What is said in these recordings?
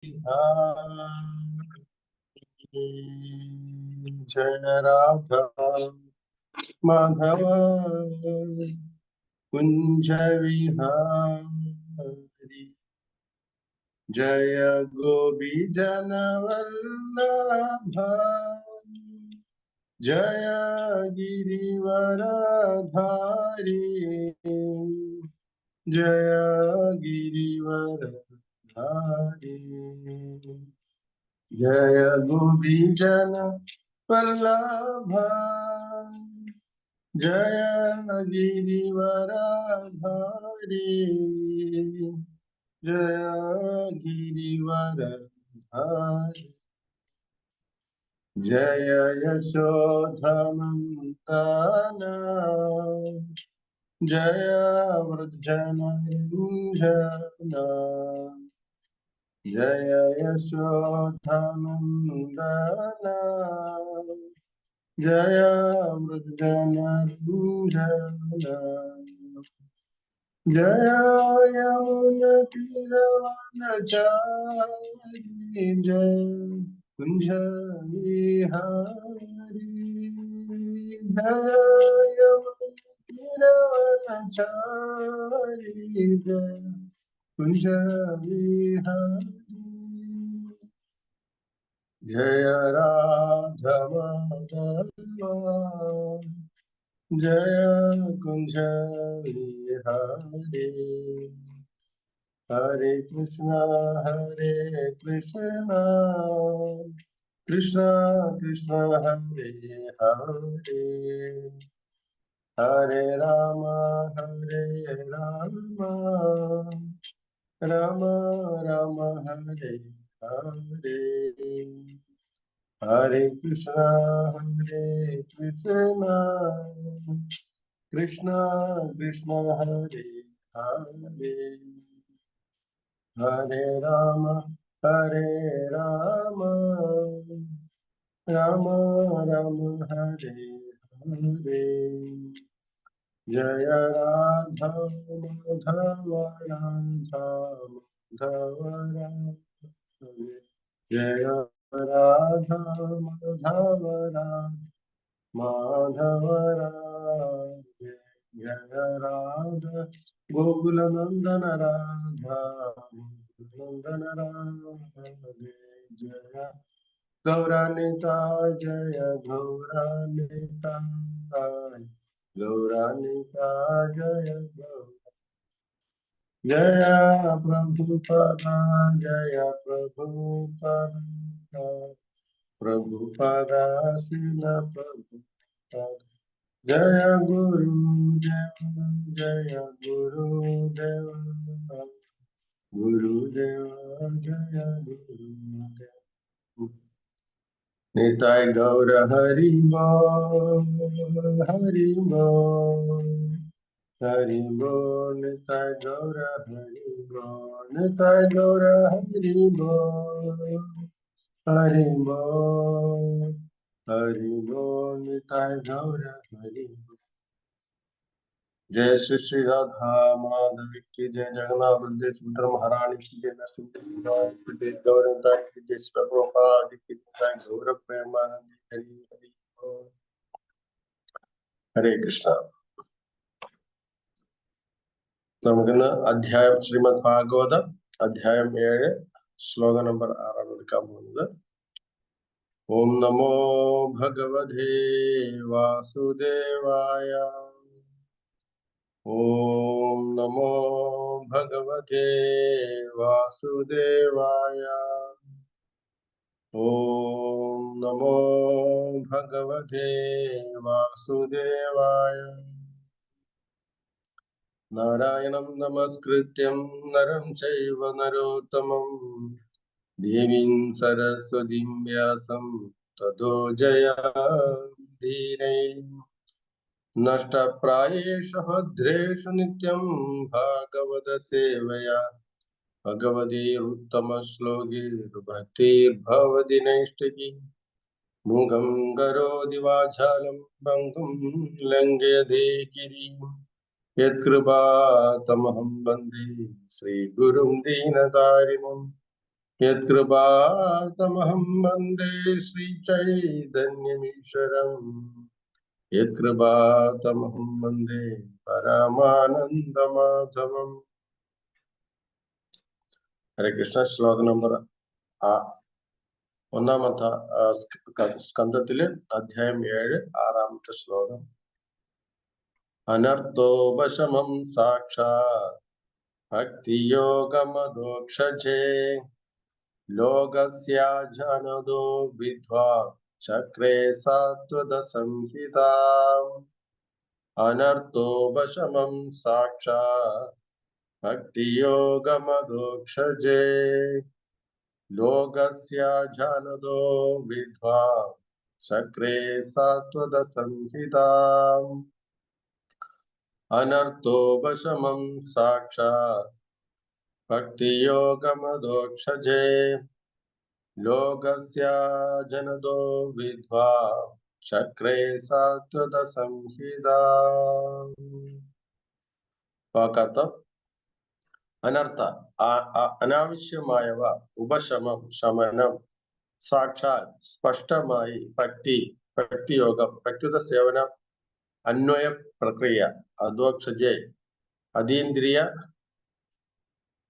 जय राधा माधव कुंज विहारी। जय गोपी जन वल्लभ जय गिरिवरधारी। जय गिरिवरधारी। जय गोपी जन वल्लभ जय गिरिवरधारी। जय गिरिवरधारी। जय यशोधनन्दन जय व्रजनरञ्जन। जय यशोधनन्दन जय व्रजनरञ्जन। जय यमुनतीरवनचारि जय कुंज विहारी। जय यमुनतीरवनचारि जय कुंज विहारी। जय राधा माधव जय कुंज विहारी। हरे कृष्णा कृष्णा कृष्णा हरे हरे। हरे राम राम राम हरे हरे। हरे कृष्णा कृष्णा कृष्णा हरे हरे। हरे राम राम राम हरे हरे। जय राधा माधव राधा माधव राधे। जय राधा माधव माधव राधे। जय राधा गोकुल नंदन राधा नंदन राधे। जय गौरानिताय जय गौरानिताय गौरानिताय जय जय प्रभुपदा जय प्रभुपदा प्रभुपदा शिल प्रभुपदा। जय गुरुदेव जय गुरुदेव गुरुदेव जय गुरुदेव। निताय गौर हरि बोल हरि बोल हरि बोल। निताय गौर हरि बोल निताय गौर हरि बोल हरि बोल हरि बोल। निताय गौर हरि बोल। जय श्री श्री राधा माधव की जय। जगन्नाथ बलदेव सुभद्रा महारानी की जय। नरसिंह गौरता की जय। प्रभुपाद की जय। गौर प्रेमानंद हरि हरि बोल। हरे कृष्ण। നമുക്കിന്ന് അധ്യായം ശ്രീമദ് ഭാഗവതം അധ്യായം 7 ശ്ലോകം നമ്പർ 6 എടുക്കാൻ പോകുന്നത്. ഓം നമോ ഭഗവതേ വാസുദേവായ. ഓം നമോ ഭഗവതേ വാസുദേവായ. ഓം നമോ ഭഗവതേ വാസുദേവായ. നാരായണം നമസ്കൃത്യം നരം ചൈവ നരോത്തമം ദേവീം സരസ്വതീം വ്യാസം തതോ ജയമുദീരയേത്. നഷ്ടപ്രായേഷു ഭദ്രേഷു നിത്യം ഭാഗവത സേവയാ ഭഗവതീരുത്തമശ്ലോകീർഭക്തിർഭവതി നൈഷ്ഠികീ. മൂകം കരോതി വാചാലം പങ്കും ലംഘയതേ ഗിരിം. യത്കൃപാതമഹം വന്ദേ ശ്രീഗുരും ദീനതാരിണം. यत्कृपातमहं वन्दे श्रीचैतन्यमीश्वरम् यत्कृपातमहं वन्दे परमानन्दमाधवम्. ഹരേ കൃഷ്ണ. ശ്ലോകം നമ്പർ 1 സ്കന്ധത്തില് അധ്യായം 7 6 ശ്ലോകം. അനർത്ഥോപശമം സാക്ഷാത് ഭക്തിയോഗമദോക്ഷജേ ലോകസ്യാജനദോ വിദ്വാ ചക്രേ സാത്വത സംഹിതാം. അനർത്ഥോപശമം സാക്ഷാത് ഭക്തിയോഗമദോക്ഷജേ ലോകസ്യാജനദോ വിദ്വാ ചക്രേ സാത്വത സംഹിതാം. അനർത്ഥോപശമം സാക്ഷാത് ഭക്തിയോഗമദോക്ഷജേ ലോകസ്യാജനദോ വിദ്വാ ചക്രേ സാത്വത സംഹിതാം. വാക്കർത്ഥം: അനർത്ഥ അനാവശ്യമായവ, ഉപശമം ശമനം, സാക്ഷാൽ സ്പഷ്ടമായി, ഭക്തിയോഗം ഭക്തിയുത സേവനം, അന്വയ പ്രക്രിയ, അദോക്ഷജേ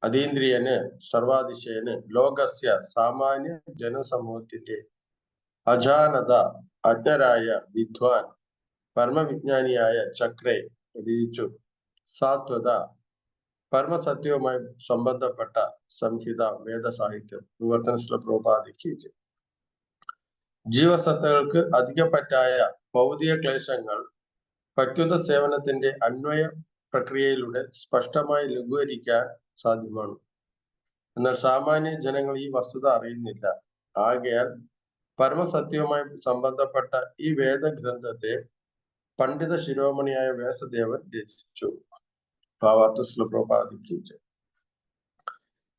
അതീന്ദ്രിയന് സർവാതിശയന്, ലോകസ്യ സാമാന്യ ജനസമൂഹത്തിന്റെ, അജാനത അജ്ഞരായ, വിദ്വാൻ പരമവിജ്ഞാനിയായ, ചക്രേ വിധിച്ചു, സാത്വത പരമസത്യവുമായി സംബന്ധപ്പെട്ട സംഹിത വേദസാഹിത്യം. വിവർത്തന ശ്രീല പ്രഭുപാദിക്ക്. ജീവസത്തകൾക്ക് അധികപ്പറ്റായ ഭൗതിക ക്ലേശങ്ങൾ ഭക്തിയുത സേവനത്തിന്റെ അന്വയ പ്രക്രിയയിലൂടെ സ്പഷ്ടമായി ലഘൂകരിക്കാൻ സാധ്യമാണ്. എന്നാൽ സാമാന്യ ജനങ്ങൾ ഈ വസ്തുത അറിയുന്നില്ല. ആകയാൽ പരമസത്യവുമായി സംബന്ധപ്പെട്ട ഈ വേദഗ്രന്ഥത്തെ പണ്ഡിത ശിരോമണിയായ വ്യാസദേവൻ രചിച്ചു. ഭാവാർത്ഥ ശ്രീല പ്രഭുപാദിക്ക്.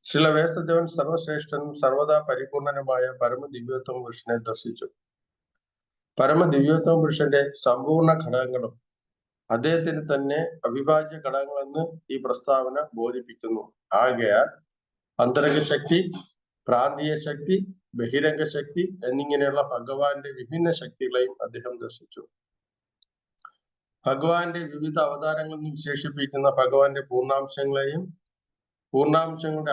ശ്രീല വ്യാസദേവൻ സർവശ്രേഷ്ഠനും സർവദാ പരിപൂർണനുമായ പരമദിവ്യോത്തമ പുരുഷനെ ദർശിച്ചു. പരമദിവ്യോത്തമ പുരുഷന്റെ സമ്പൂർണ്ണ ഘടകങ്ങളും അദ്ദേഹത്തിന് തന്നെ അവിഭാജ്യ ഘടകങ്ങളെന്ന് ഈ പ്രസ്താവന ബോധിപ്പിക്കുന്നു. ആകയാൽ അന്തരംഗ ശക്തി, പ്രാന്തീയ ശക്തി, ബഹിരംഗ ശക്തി എന്നിങ്ങനെയുള്ള ഭഗവാന്റെ വിഭിന്ന ശക്തികളെയും അദ്ദേഹം ദർശിച്ചു. ഭഗവാന്റെ വിവിധ അവതാരങ്ങളെന്ന് വിശേഷിപ്പിക്കുന്ന ഭഗവാന്റെ പൂർണ്ണാംശങ്ങളുടെ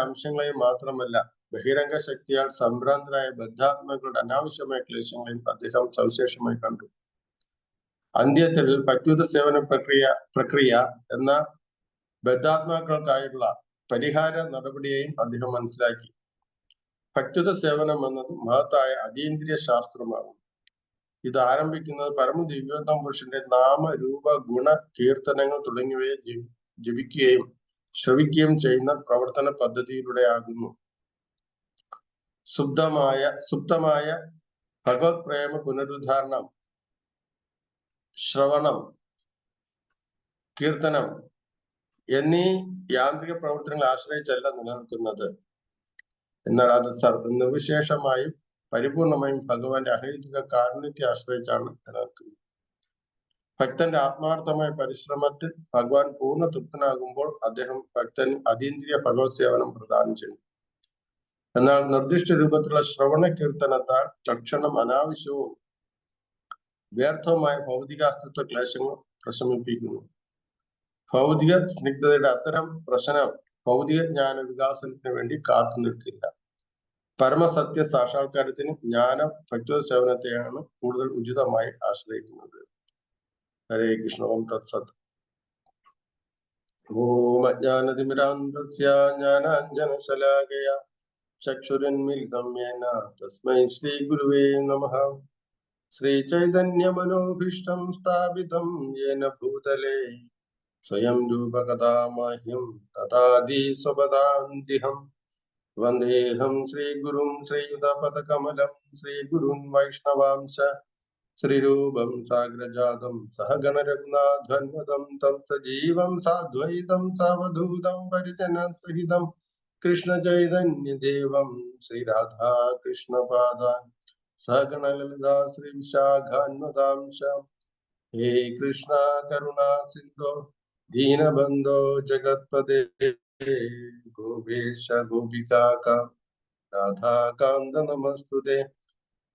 അംശങ്ങളെയും മാത്രമല്ല, ബഹിരംഗ ശക്തിയാൽ സംഭ്രാന്തരായ ബദ്ധാത്മകളുടെ അനാവശ്യമായ ക്ലേശങ്ങളെയും അദ്ദേഹം സവിശേഷമായി കണ്ടു. അന്ത്യത്തിൽ ഭക്തിയുത സേവന പ്രക്രിയ എന്ന ബദ്ധാത്മാക്കൾക്കായുള്ള പരിഹാര നടപടിയെയും അദ്ദേഹം മനസ്സിലാക്കി. ഭക്തിയുത സേവനം എന്നത് മഹത്തായ അതീന്ദ്രിയ ശാസ്ത്രമാകും. ഇത് ആരംഭിക്കുന്നത് പരമദിവ്യോത്തമ പുരുഷന്റെ നാമ, രൂപ, ഗുണ, കീർത്തനങ്ങൾ തുടങ്ങിയവയെ ജപിക്കുകയും ശ്രവിക്കുകയും ചെയ്യുന്ന പ്രവർത്തന പദ്ധതിയിലൂടെ ആകുന്നു. സുപ്തമായ ഭഗവത് പ്രേമ പുനരുദ്ധാരണം, ശ്രവണം, കീർത്തനം എന്നീ യാന്ത്രിക പ്രവർത്തനങ്ങളെ ആശ്രയിച്ചല്ല നിലനിൽക്കുന്നത്. എന്നാൽ അത് നിർവിശേഷമായും പരിപൂർണമായും ഭഗവാന്റെ അഹൈതുക കാരുണ്യത്തെ ആശ്രയിച്ചാണ് നിലനിൽക്കുന്നത്. ഭക്തന്റെ ആത്മാർത്ഥമായ പരിശ്രമത്തിൽ ഭഗവാൻ പൂർണ്ണ തൃപ്തനാകുമ്പോൾ ഭക്തൻ അതീന്ദ്രിയ ഭഗവത് സേവനം പ്രദാനം ചെയ്യുന്നു. എന്നാൽ നിർദ്ദിഷ്ട രൂപത്തിലുള്ള ശ്രവണ കീർത്തനത്താൽ തക്ഷണം അനാവശ്യവും വ്യർത്ഥവുമായ ഭൗതികാസ്തിത്വ ക്ലേശങ്ങൾ പ്രശമിപ്പിക്കുന്നു. ഭൗതിക സ്നിഗ്ധതയുടെ അത്തരം പ്രശ്നം ഭൗതിക ജ്ഞാന വികാസനത്തിന് വേണ്ടി കാത്തു നിൽക്കില്ല. പരമസത്യ സാക്ഷാത്കാരത്തിന് ജ്ഞാനം ഭക്തിയുത സേവനത്തെയാണ് കൂടുതൽ ഉചിതമായി ആശ്രയിക്കുന്നത്. ഹരേ കൃഷ്ണ. ഓം തത്സത്. ഓം അജ്ഞാനതിമിരാന്ധസ്യ ജ്ഞാനാഞ്ജനശലാകയ ചക്ഷുരുന്മിലിതം യേന തസ്മൈ ശ്രീ ഗുരുവേ നമഃ. ശ്രീചൈതന്യമനോഭീഷ്ടം സ്ഥാപിതം യേന ഭൂതലേ സ്വയം രൂപകഥാ മഹ്യം തഥാധി സ്വപദാന്തിഹം. വന്ദേഹം ശ്രീഗുരും ശ്രീയുതപദകമലം ശ്രീഗുരുൻ വൈഷ്ണവാംശ ശ്രീരൂപം സാഗ്രജാതം സഹഗണ രഘുനാഥന്വതം തം സജീവം സാദ്വൈതം സാവധൂതം പരിജന സഹിതം കൃഷ്ണ ചൈതന്യദേവം ശ്രീരാധാ കൃഷ്ണപാദാൻ സഹഗണ ലളിതാ ശ്രീ വിശാഖാന്വതാംശ. ഹേ കൃഷ്ണ കരുണാ സിന്ധോ ദീനബന്ധോ ജഗത്പദേ ഗോപേശ ഗോപികാകാ राधाकान्त नमस्तुते।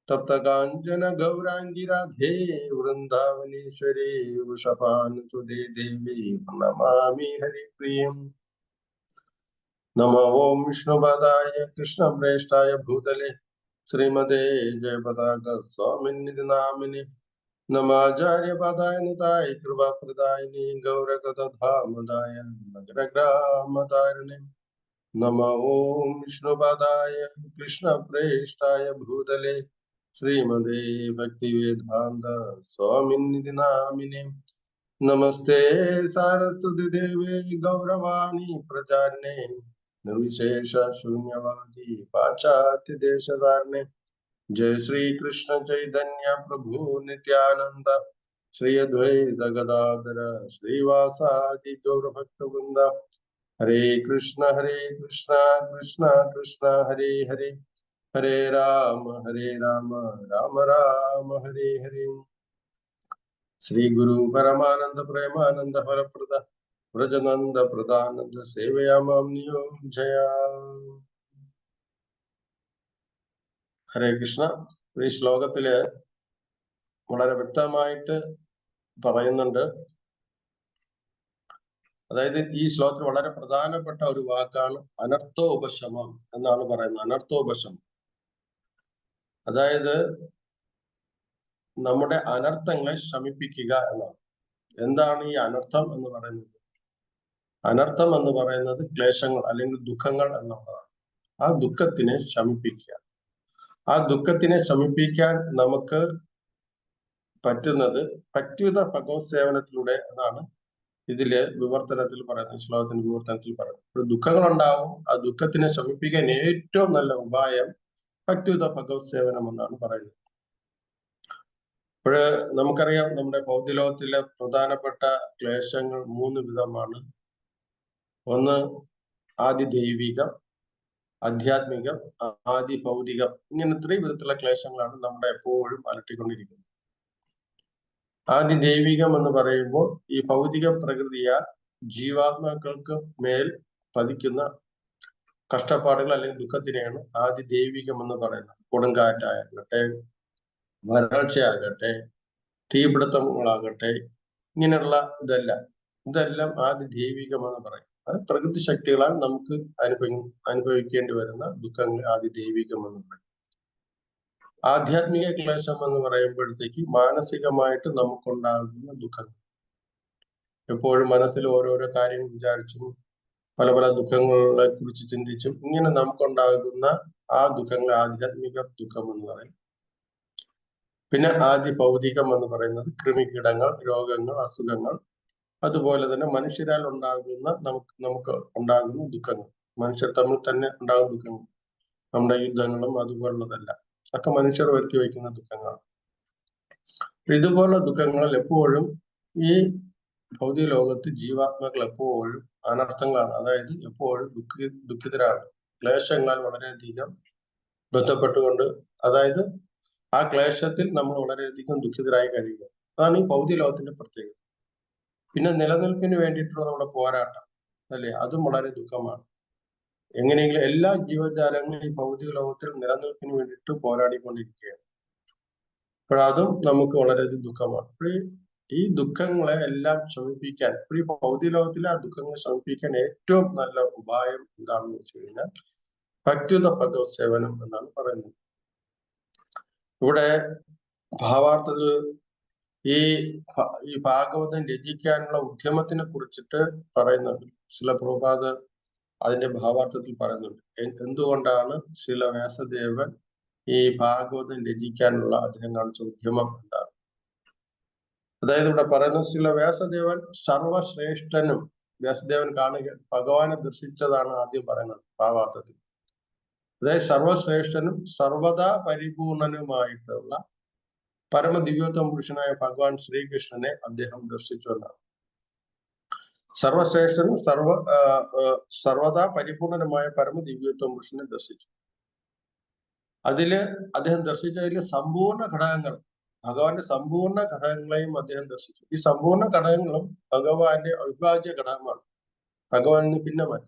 तप्त काञ्चन गौराङ्गी राधे वृन्दावनेश्वरी वृषभानुसुते देवी प्रणमामि हरिप्रियम्। नमो ओं विष्णुपादाय कृष्णप्रेष्ठाय भूतले श्रीमते जयपताका स्वामिन्निधि नामिने नमाचार्यपदाय निताय कृपाप्रदायिने गौरकथामदाय नगरग्रामतारिणे नमो ओं विष्णुपादाय कृष्णप्रेष्ठाय भूतले श्रीमते भक्तिवेदान्त स्वामिन्निधि नामिने नमस्ते सारस्वती देवे गौरवाणी प्रचारिणे निर्विशेष शून्यवादी पाश्चात्य देशधारणे जय श्री कृष्ण चैतन्य प्रभु नित्यानंद श्री अद्वैत गदाधर श्रीवासादि गौर भक्त वृंद हरे कृष्ण कृष्ण कृष्ण हरे हरे हरे राम राम राम हरे हरे। श्री गुरु परमानंद प्रेमानंद फलप्रद व्रजनंद प्रदानंद सेवयामां नियोजया। ഹരേ കൃഷ്ണ. ഈ ശ്ലോകത്തില് വളരെ വ്യക്തമായിട്ട് പറയുന്നുണ്ട്. അതായത് ഈ ശ്ലോകത്തിൽ വളരെ പ്രധാനപ്പെട്ട ഒരു വാക്കാണ് അനർത്ഥോപശമം എന്നാണ് പറയുന്നത്. അനർത്ഥോപശമം അതായത് നമ്മുടെ അനർത്ഥങ്ങളെ ശമിപ്പിക്കുക എന്നാണ്. എന്താണ് ഈ അനർത്ഥം എന്ന് പറയുന്നത്? അനർത്ഥം എന്ന് പറയുന്നത് ക്ലേശങ്ങൾ അല്ലെങ്കിൽ ദുഃഖങ്ങൾ എന്നുള്ളതാണ്. ആ ദുഃഖത്തിനെ ശമിപ്പിക്കുക. ആ ദുഃഖത്തിനെ ശമിപ്പിക്കാൻ നമുക്ക് പറ്റുന്നത് ഭക്തിയുത ഭഗവത് സേവനത്തിലൂടെ എന്നാണ് ഇതില് വിവർത്തനത്തിൽ പറയുന്നത്. ശ്ലോകത്തിന്റെ വിവർത്തനത്തിൽ പറയുന്നത് ദുഃഖങ്ങൾ ഉണ്ടാവും. ആ ദുഃഖത്തിനെ ശമിപ്പിക്കാൻ ഏറ്റവും നല്ല ഉപായം ഭക്തിയുത ഭഗവത് സേവനം എന്നാണ് പറയുന്നത്. അപ്പോഴ് നമുക്കറിയാം നമ്മുടെ ഭൗതികലോകത്തിലെ പ്രധാനപ്പെട്ട ക്ലേശങ്ങൾ 3 വിധമാണ്. ഒന്ന് ആദി ദൈവികം, ആധ്യാത്മികം, ആദി ഭൗതികം. ഇങ്ങനെ 3 വിധത്തിലുള്ള ക്ലേശങ്ങളാണ് നമ്മുടെ എപ്പോഴും അലട്ടിക്കൊണ്ടിരിക്കുന്നത്. ആദി ദൈവികം എന്ന് പറയുമ്പോൾ ഈ ഭൗതിക പ്രകൃതിയാൽ ജീവാത്മാക്കൾക്ക് മേൽ പതിക്കുന്ന കഷ്ടപ്പാടുകൾ അല്ലെങ്കിൽ ദുഃഖത്തിനെയാണ് ആദി ദൈവികം എന്ന് പറയുന്നത്. കൊടുങ്കാറ്റാകട്ടെ, വരൾച്ചയാകട്ടെ, തീപിടുത്തങ്ങളാകട്ടെ, ഇങ്ങനെയുള്ള ഇതെല്ലാം ആദി ദൈവികം എന്ന് പറയും. അത് പ്രകൃതി ശക്തികളാൽ നമുക്ക് അനുഭവിക്കേണ്ടി വരുന്ന ദുഃഖങ്ങൾ ആദി ദൈവികം എന്ന് പറയും. ആധ്യാത്മിക ക്ലേശം എന്ന് പറയുമ്പോഴത്തേക്ക് മാനസികമായിട്ട് നമുക്കുണ്ടാകുന്ന ദുഃഖങ്ങൾ. എപ്പോഴും മനസ്സിൽ ഓരോരോ കാര്യങ്ങൾ വിചാരിച്ചും പല പല ദുഃഖങ്ങളെ കുറിച്ച് ചിന്തിച്ചും ഇങ്ങനെ നമുക്കുണ്ടാകുന്ന ആ ദുഃഖങ്ങൾ ആധ്യാത്മിക ദുഃഖം എന്ന് പറയും. പിന്നെ ആദി ഭൗതികം എന്ന് പറയുന്നത് കൃമികീടങ്ങൾ, രോഗങ്ങൾ, അസുഖങ്ങൾ, അതുപോലെ തന്നെ മനുഷ്യരാൽ ഉണ്ടാകുന്ന നമുക്ക് ഉണ്ടാകുന്ന ദുഃഖങ്ങൾ, മനുഷ്യർ തമ്മിൽ തന്നെ ഉണ്ടാകുന്ന ദുഃഖങ്ങൾ, നമ്മുടെ യുദ്ധങ്ങളും അതുപോലുള്ളതല്ല, ഒക്കെ മനുഷ്യർ വരുത്തി വയ്ക്കുന്ന ദുഃഖങ്ങളാണ്. ഇതുപോലുള്ള ദുഃഖങ്ങളിൽ എപ്പോഴും ഈ ഭൗതിക ലോകത്ത് ജീവാത്മാക്കൾ എപ്പോഴും അനർത്ഥങ്ങളാണ്. അതായത് എപ്പോഴും ദുഃഖിതരാണ്. ക്ലേശങ്ങളാൽ വളരെയധികം ബന്ധപ്പെട്ടുകൊണ്ട്, അതായത് ആ ക്ലേശത്തിൽ നമ്മൾ വളരെയധികം ദുഃഖിതരായി കഴിയുക. അതാണ് ഈ ഭൗതിക ലോകത്തിന്റെ പ്രത്യേകത. പിന്നെ നിലനിൽപ്പിന് വേണ്ടിയിട്ടുള്ള നമ്മുടെ പോരാട്ടം അല്ലെ, അതും വളരെ ദുഃഖമാണ്. എങ്ങനെയെങ്കിലും എല്ലാ ജീവജാലങ്ങളും ഈ ഭൗതിക ലോകത്തിൽ നിലനിൽപ്പിന് വേണ്ടിയിട്ട് പോരാടിക്കൊണ്ടിരിക്കുകയാണ്. അപ്പോഴതും നമുക്ക് വളരെയധികം ദുഃഖമാണ്. ഈ ദുഃഖങ്ങളെ എല്ലാം ശമിപ്പിക്കാൻ, ഈ ഭൗതിക ലോകത്തിലെ ആ ദുഃഖങ്ങളെ ശമിപ്പിക്കാൻ ഏറ്റവും നല്ല ഉപായം എന്താണെന്ന് വെച്ച് കഴിഞ്ഞാൽ ഭക്തിയുത ഭഗവത് സേവനം എന്നാണ് പറയുന്നത്. ഇവിടെ ഭാവാർത്ഥത്തിൽ ഈ ഭാഗവതം രചിക്കാനുള്ള ഉദ്യമത്തിനെ കുറിച്ചിട്ട് പറയുന്നുണ്ട്. ശ്രീല പ്രഭുപാദ് അതിന്റെ ഭാവാർത്ഥത്തിൽ പറയുന്നുണ്ട്. എന്തുകൊണ്ടാണ് ശ്രീല വ്യാസദേവൻ ഈ ഭാഗവതം രചിക്കാനുള്ള അദ്ദേഹം കാണിച്ച ഉദ്യമം എന്താണ്? അതായത് ഇവിടെ പറയുന്നത് ശ്രീല വ്യാസദേവൻ സർവശ്രേഷ്ഠനും, വ്യാസദേവൻ കാണുക ഭഗവാനെ ദർശിച്ചതാണ് ആദ്യം പറയുന്നത് ഭാവാർത്ഥത്തിൽ. അതായത് സർവശ്രേഷ്ഠനും സർവദാ പരിപൂർണനുമായിട്ടുള്ള പരമദിവ്യോത്തമ പുരുഷനായ ഭഗവാൻ ശ്രീകൃഷ്ണനെ അദ്ദേഹം ദർശിച്ചു എന്നാണ്. സർവശ്രേഷ്ഠനും സർവദാ പരിപൂർണനുമായ പരമദിവ്യോത്തമ പുരുഷനെ ദർശിച്ചു. അദ്ദേഹം ദർശിച്ചതിൽ സമ്പൂർണ്ണ ഘടകങ്ങൾ, ഭഗവാന്റെ സമ്പൂർണ്ണ ഘടകങ്ങളെയും അദ്ദേഹം ദർശിച്ചു. ഈ സമ്പൂർണ്ണ ഘടകങ്ങളും ഭഗവാന്റെ അവിഭാജ്യ ഘടകമാണ്, ഭഗവാനിന് ഭിന്നമായി.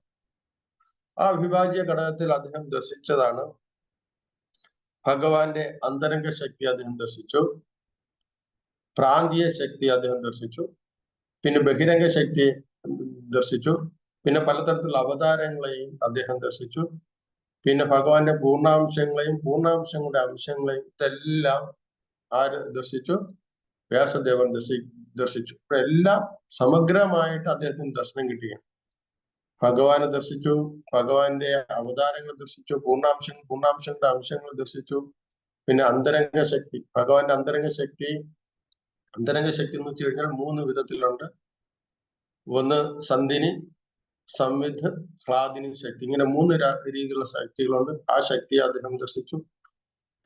ആ അവിഭാജ്യ ഘടകത്തിൽ അദ്ദേഹം ദർശിച്ചതാണ് ഭഗവാന്റെ അന്തരംഗ ശക്തി അദ്ദേഹം ദർശിച്ചു, പ്രാന്തീയ ശക്തി അദ്ദേഹം ദർശിച്ചു, പിന്നെ ബഹിരംഗ ശക്തി ദർശിച്ചു, പിന്നെ പലതരത്തിലുള്ള അവതാരങ്ങളെയും അദ്ദേഹം ദർശിച്ചു, പിന്നെ ഭഗവാന്റെ പൂർണ്ണാംശങ്ങളെയും പൂർണ്ണാംശങ്ങളുടെ അംശങ്ങളെയും ഇതെല്ലാം ആര് ദർശിച്ചു? വ്യാസദേവൻ ദർശിച്ചു. എല്ലാം സമഗ്രമായിട്ട് അദ്ദേഹത്തിന് ദർശനം കിട്ടുകയാണ്. ഭഗവാനെ ദർശിച്ചു, ഭഗവാന്റെ അവതാരങ്ങൾ ദർശിച്ചു, പൂർണ്ണാംശങ്ങളുടെ അംശങ്ങൾ ദർശിച്ചു, പിന്നെ അന്തരംഗ ശക്തി, ഭഗവാന്റെ അന്തരംഗ ശക്തി എന്ന് വെച്ച് കഴിഞ്ഞാൽ 3 വിധത്തിലുണ്ട്. ഒന്ന് സന്ധിനി, സംവിധ്, ഹ്ലാദിനി ശക്തി, ഇങ്ങനെ 3 രീതിയിലുള്ള ശക്തികളുണ്ട്. ആ ശക്തിയെ അദ്ദേഹം ദർശിച്ചു.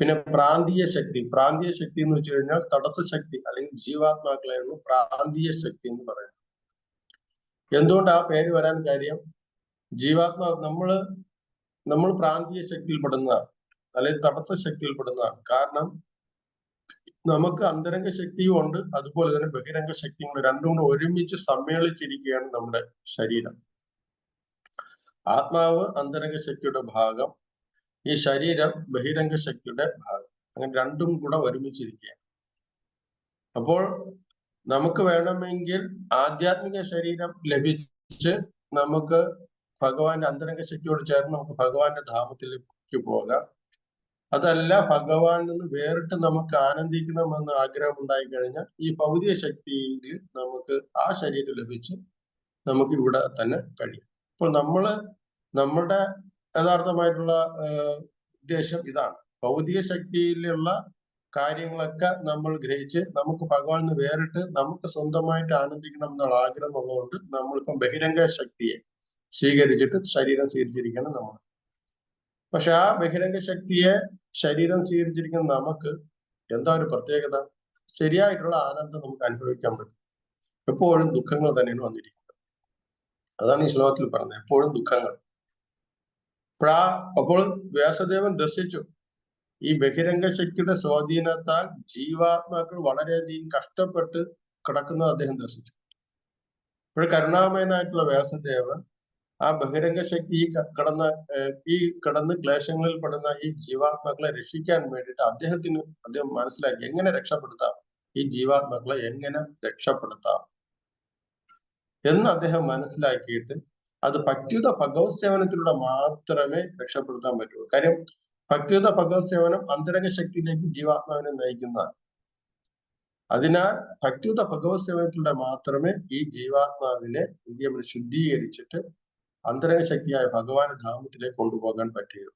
പിന്നെ പ്രാന്തീയ ശക്തി എന്ന് വെച്ച് കഴിഞ്ഞാൽ തടസ്സ ശക്തി അല്ലെങ്കിൽ ജീവാത്മാക്കളെയാണ് പ്രാന്തീയ ശക്തി എന്ന് പറയുന്നത്. എന്തുകൊണ്ട് ആ പേര് വരാൻ കാര്യം? ജീവാത്മാ നമ്മൾ പ്രാന്തീയ ശക്തിയിൽപ്പെടുന്നതാണ് അല്ലെങ്കിൽ തടസ്സ ശക്തിയിൽപ്പെടുന്നതാണ്. കാരണം നമുക്ക് അന്തരംഗ ശക്തിയും ഉണ്ട്, അതുപോലെ തന്നെ ബഹിരംഗ ശക്തിയും ഉണ്ട്. രണ്ടും കൂടെ ഒരുമിച്ച് സമ്മേളിച്ചിരിക്കുകയാണ് നമ്മുടെ ശരീരം. ആത്മാവ് അന്തരംഗ ശക്തിയുടെ ഭാഗം, ഈ ശരീരം ബഹിരംഗ ശക്തിയുടെ ഭാഗം. അങ്ങനെ രണ്ടും കൂടെ ഒരുമിച്ചിരിക്കുകയാണ്. അപ്പോൾ നമുക്ക് വേണമെങ്കിൽ ആധ്യാത്മിക ശരീരം ലഭിച്ച് നമുക്ക് ഭഗവാന്റെ അന്തരംഗ ശക്തിയോട് ചേർന്ന് നമുക്ക് ഭഗവാന്റെ ധാമത്തിലേക്ക് പോകാം. അതല്ല, ഭഗവാനിൽ നിന്ന് വേറിട്ട് നമുക്ക് ആനന്ദിക്കണമെന്ന് ആഗ്രഹം ഉണ്ടായി കഴിഞ്ഞാൽ ഈ ഭൗതിക ശക്തിയിൽ നമുക്ക് ആ ശരീരം ലഭിച്ച് നമുക്ക് ഇവിടെ തന്നെ കഴിയും. അപ്പോൾ നമ്മുടെ യഥാർത്ഥമായിട്ടുള്ള ഉദ്ദേശം ഇതാണ്. ഭൗതിക ശക്തിയിലുള്ള കാര്യങ്ങളൊക്കെ നമ്മൾ ഗ്രഹിച്ച് നമുക്ക് ഭഗവാനിൽ നിന്ന് വേറിട്ട് നമുക്ക് സ്വന്തമായിട്ട് ആനന്ദിക്കണം എന്നുള്ള ആഗ്രഹം ഉള്ളതുകൊണ്ട് നമ്മളിപ്പം ബഹിരംഗ ശക്തിയെ സ്വീകരിച്ചിട്ട് ശരീരം സ്വീകരിച്ചിരിക്കണം നമ്മൾ. പക്ഷെ ആ ബഹിരംഗ ശക്തിയെ ശരീരം സ്വീകരിച്ചിരിക്കുന്ന നമുക്ക് എന്താ ഒരു പ്രത്യേകത? ശരിയായിട്ടുള്ള ആനന്ദം നമുക്ക് അനുഭവിക്കാൻ പറ്റും. എപ്പോഴും ദുഃഖങ്ങൾ തന്നെയാണ് വന്നിരിക്കുന്നത്. അതാണ് ഈ ശ്ലോകത്തിൽ പറഞ്ഞത്, എപ്പോഴും ദുഃഖങ്ങൾ. അപ്പോൾ വ്യാസദേവൻ ദർശിച്ചു ഈ ബഹിരംഗ ശക്തിയുടെ സ്വാധീനത്താൽ ജീവാത്മാക്കൾ വളരെയധികം കഷ്ടപ്പെട്ട് കിടക്കുന്നത് അദ്ദേഹം ദർശിച്ചു. ഇപ്പോൾ കരുണാമയനായിട്ടുള്ള വ്യാസദേവൻ ആ ബഹിരംഗ ശക്തി കിടന്ന് ക്ലേശങ്ങളിൽ പെടുന്ന ഈ ജീവാത്മാക്കളെ രക്ഷിക്കാൻ വേണ്ടിയിട്ട് അദ്ദേഹം മനസ്സിലാക്കി എങ്ങനെ രക്ഷപ്പെടുത്താം, ഈ ജീവാത്മാക്കളെ എങ്ങനെ രക്ഷപ്പെടുത്താം എന്ന് അദ്ദേഹം മനസ്സിലാക്കിയിട്ട് അത് ഭക്തിയുത ഭഗവത് സേവനത്തിലൂടെ മാത്രമേ രക്ഷപ്പെടുത്താൻ പറ്റുള്ളൂ. കാര്യം ഭക്തിയുത ഭഗവത് സേവനം അന്തരംഗ ശക്തിയിലേക്ക് ജീവാത്മാവിനെ നയിക്കുന്നതാണ്. അതിനാൽ ഭക്തിയുത ഭഗവത് സേവനത്തിലൂടെ മാത്രമേ ഈ ജീവാത്മാവിനെ ശുദ്ധീകരിച്ചിട്ട് അന്തരംഗ ശക്തിയായ ഭഗവാന്റെ ധാമത്തിലേക്ക് കൊണ്ടുപോകാൻ പറ്റുകയുള്ളൂ.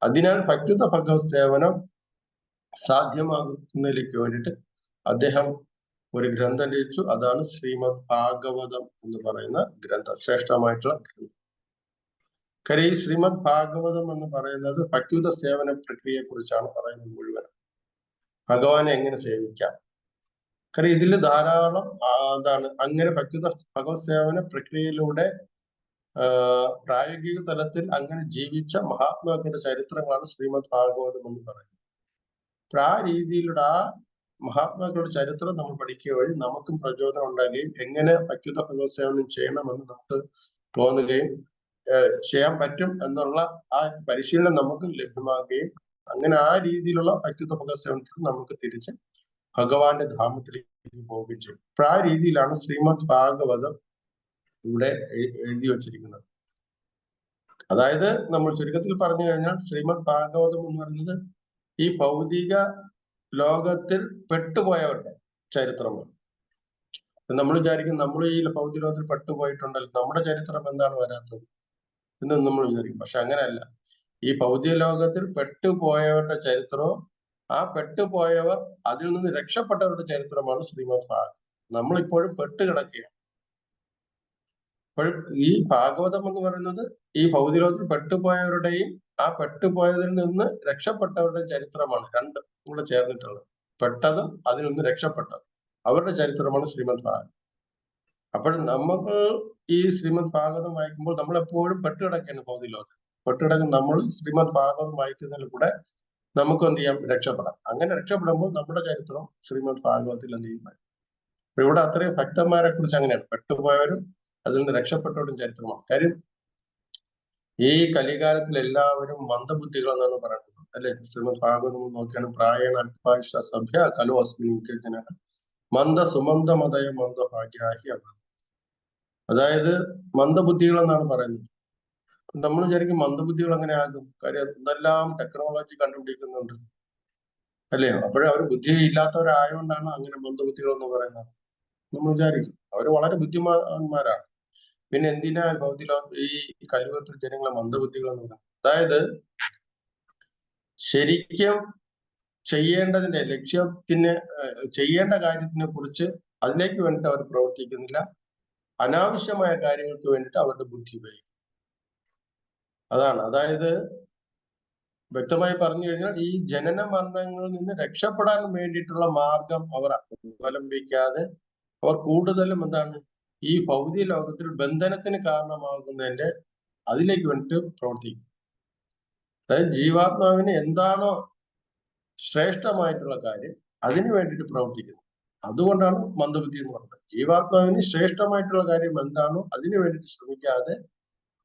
അതിനാൽ ഭക്തിയുത ഭഗവത് സേവനം സാധ്യമാകുന്നതിലേക്ക് വേണ്ടിയിട്ട് അദ്ദേഹം ഒരു ഗ്രന്ഥം രചിച്ചു. അതാണ് ശ്രീമദ് ഭാഗവതം എന്ന് പറയുന്ന ഗ്രന്ഥം, ശ്രേഷ്ഠമായിട്ടുള്ള ഗ്രന്ഥം. കാര്യം ഈ ശ്രീമദ് ഭാഗവതം എന്ന് പറയുന്നത് ഭക്തിയുത സേവന പ്രക്രിയയെ കുറിച്ചാണ് പറയുന്നത് മുഴുവൻ. ഭഗവാനെ എങ്ങനെ സേവിക്കാം. കാര്യം ഇതിൽ ധാരാളം അങ്ങനെ ഭക്തിയുത ഭഗവത് സേവന പ്രക്രിയയിലൂടെ പ്രായോഗിക തലത്തിൽ അങ്ങനെ ജീവിച്ച മഹാത്മാക്കളുടെ ചരിത്രങ്ങളാണ് ശ്രീമദ് ഭാഗവതം എന്ന് പറയുന്നത്. അപ്പൊ ആ രീതിയിലൂടെ ആ മഹാത്മാക്കളുടെ ചരിത്രം നമ്മൾ പഠിക്കുക വഴി നമുക്കും പ്രചോദനം ഉണ്ടാകുകയും എങ്ങനെ ഭക്തിയുത ഭഗവത് സേവനം ചെയ്യണമെന്ന് നമുക്ക് തോന്നുകയും ചെയ്യാൻ പറ്റും എന്നുള്ള ആ പരിശീലനം നമുക്ക് ലഭ്യമാകുകയും അങ്ങനെ ആ രീതിയിലുള്ള ഭക്തിയുത ഭഗവത് സേവനത്തിൽ നമുക്ക് തിരിച്ച് ഭഗവാന്റെ ധാമത്തിലേക്ക് പോവുകയും ചെയ്യും. അപ്പൊ ആ രീതിയിലാണ് ശ്രീമദ് ഭാഗവതം ഇവിടെ എഴുതി വച്ചിരിക്കുന്നത്. അതായത് നമ്മൾ ചുരുക്കത്തിൽ പറഞ്ഞു കഴിഞ്ഞാൽ ശ്രീമദ് ഭാഗവതം എന്ന് പറയുന്നത് ഈ ഭൗതിക ലോകത്തിൽ പെട്ടുപോയവരുടെ ചരിത്രമാണ്. നമ്മൾ വിചാരിക്കും നമ്മൾ ഈ ഭൗതിക ലോകത്തിൽ പെട്ടുപോയിട്ടുണ്ടല്ലോ, നമ്മുടെ ചരിത്രം എന്താണ് വരാത്തത് എന്ന് നമ്മൾ വിചാരിക്കും. പക്ഷെ അങ്ങനെയല്ല. ഈ ഭൗതിക ലോകത്തിൽ പെട്ടുപോയവരുടെ ചരിത്രവും ആ പെട്ടുപോയവർ അതിൽ നിന്ന് രക്ഷപ്പെട്ടവരുടെ ചരിത്രമാണ് ശ്രീമദ് ഭാഗവതം. നമ്മളിപ്പോഴും പെട്ടുകിടക്കുകയാണ്. അപ്പോൾ ഈ ഭാഗവതം എന്ന് പറയുന്നത് ഈ ഭൗതിക ലോകത്തിൽ പെട്ടുപോയവരുടെയും ആ പെട്ടുപോയതിൽ നിന്ന് രക്ഷപ്പെട്ടവരുടെ ചരിത്രമാണ്. രണ്ടും കൂടെ ചേർന്നിട്ടുള്ളത്. പെട്ടതും അതിൽ നിന്ന് രക്ഷപ്പെട്ടതും അവരുടെ ചരിത്രമാണ് ശ്രീമദ് ഭാഗവതം. അപ്പോൾ നമുക്ക് ഈ ശ്രീമദ് ഭാഗവതം വായിക്കുമ്പോൾ നമ്മൾ എപ്പോഴും പെട്ടുകിടക്കുകയാണ് ഭൗതിക ലോകത്തിൽ. പെട്ടുകിടക്കുന്ന നമ്മൾ ശ്രീമദ് ഭാഗവതം വായിക്കുന്നതിൽ കൂടെ നമുക്ക് എന്ത് ചെയ്യാം, രക്ഷപ്പെടാം. അങ്ങനെ രക്ഷപ്പെടുമ്പോൾ നമ്മുടെ ചരിത്രം ശ്രീമദ് ഭാഗവതത്തിൽ എന്ത് ചെയ്യും. ഇവിടെ അത്രയും ഭക്തന്മാരെ കുറിച്ച് അങ്ങനെയാണ്, പെട്ടുപോയവരും അതിൽ നിന്ന് രക്ഷപ്പെട്ടവരും ചരിത്രമാണ്. കാര്യം ഈ കലികാലത്തിൽ എല്ലാവരും മന്ദബുദ്ധികൾ എന്നാണ് പറയുന്നത് അല്ലെ? ശ്രീമദ് ഭാഗവതം നോക്കിയാണ് പ്രായണ അല്പായുഷ സഭ്യ കലോ അസ്മിൻ മന്ദ സുമന്ദ മതയ മന്ദ ഭാഗ്യാഹി. അതായത് മന്ദബുദ്ധികൾ എന്നാണ് പറയുന്നത്. നമ്മൾ വിചാരിക്കും മന്ദബുദ്ധികൾ അങ്ങനെ ആകും, കാര്യം എന്തെല്ലാം ടെക്നോളജി കണ്ടുപിടിക്കുന്നുണ്ട് അല്ലേ? അപ്പോഴേ അവർ ബുദ്ധി ഇല്ലാത്തവരായതുകൊണ്ടാണ് അങ്ങനെ മന്ദബുദ്ധികൾ എന്ന് പറയുന്നത് നമ്മൾ വിചാരിക്കും. അവർ വളരെ ബുദ്ധിമാന്മാരാണ്. പിന്നെ എന്തിനാ ഈ കലിയുഗത്തിൽ ജനങ്ങളെ മന്ദബുദ്ധികൾ എന്ന് പറയുന്നത്? അതായത് ശരിക്കും ചെയ്യേണ്ടതിന്റെ ലക്ഷ്യത്തിന് ചെയ്യേണ്ട കാര്യത്തിനെ കുറിച്ച് അതിലേക്ക് വേണ്ടിയിട്ട് അവർ പ്രവർത്തിക്കുന്നില്ല. അനാവശ്യമായ കാര്യങ്ങൾക്ക് വേണ്ടിയിട്ട് അവരുടെ ബുദ്ധി ഉപയോഗിക്കും. അതാണ്. അതായത് വ്യക്തമായി പറഞ്ഞു കഴിഞ്ഞാൽ ഈ ജനന മരണങ്ങളിൽ നിന്ന് രക്ഷപ്പെടാൻ വേണ്ടിയിട്ടുള്ള മാർഗം അവർ അവലംബിക്കാതെ അവർ കൂടുതലും എന്താണ് ഈ ഭൗതിക ലോകത്തിൽ ബന്ധനത്തിന് കാരണമാകുന്നതിന്റെ അതിലേക്ക് വേണ്ടിയിട്ട് പ്രവർത്തിക്കും. അതായത് ജീവാത്മാവിന് എന്താണോ ശ്രേഷ്ഠമായിട്ടുള്ള കാര്യം അതിനു വേണ്ടിയിട്ട് പ്രവർത്തിക്കുന്നു. അതുകൊണ്ടാണ് മന്ദബുദ്ധി എന്ന് പറയുന്നത്. ജീവാത്മാവിന് ശ്രേഷ്ഠമായിട്ടുള്ള കാര്യം എന്താണോ അതിനു വേണ്ടിയിട്ട് ശ്രമിക്കാതെ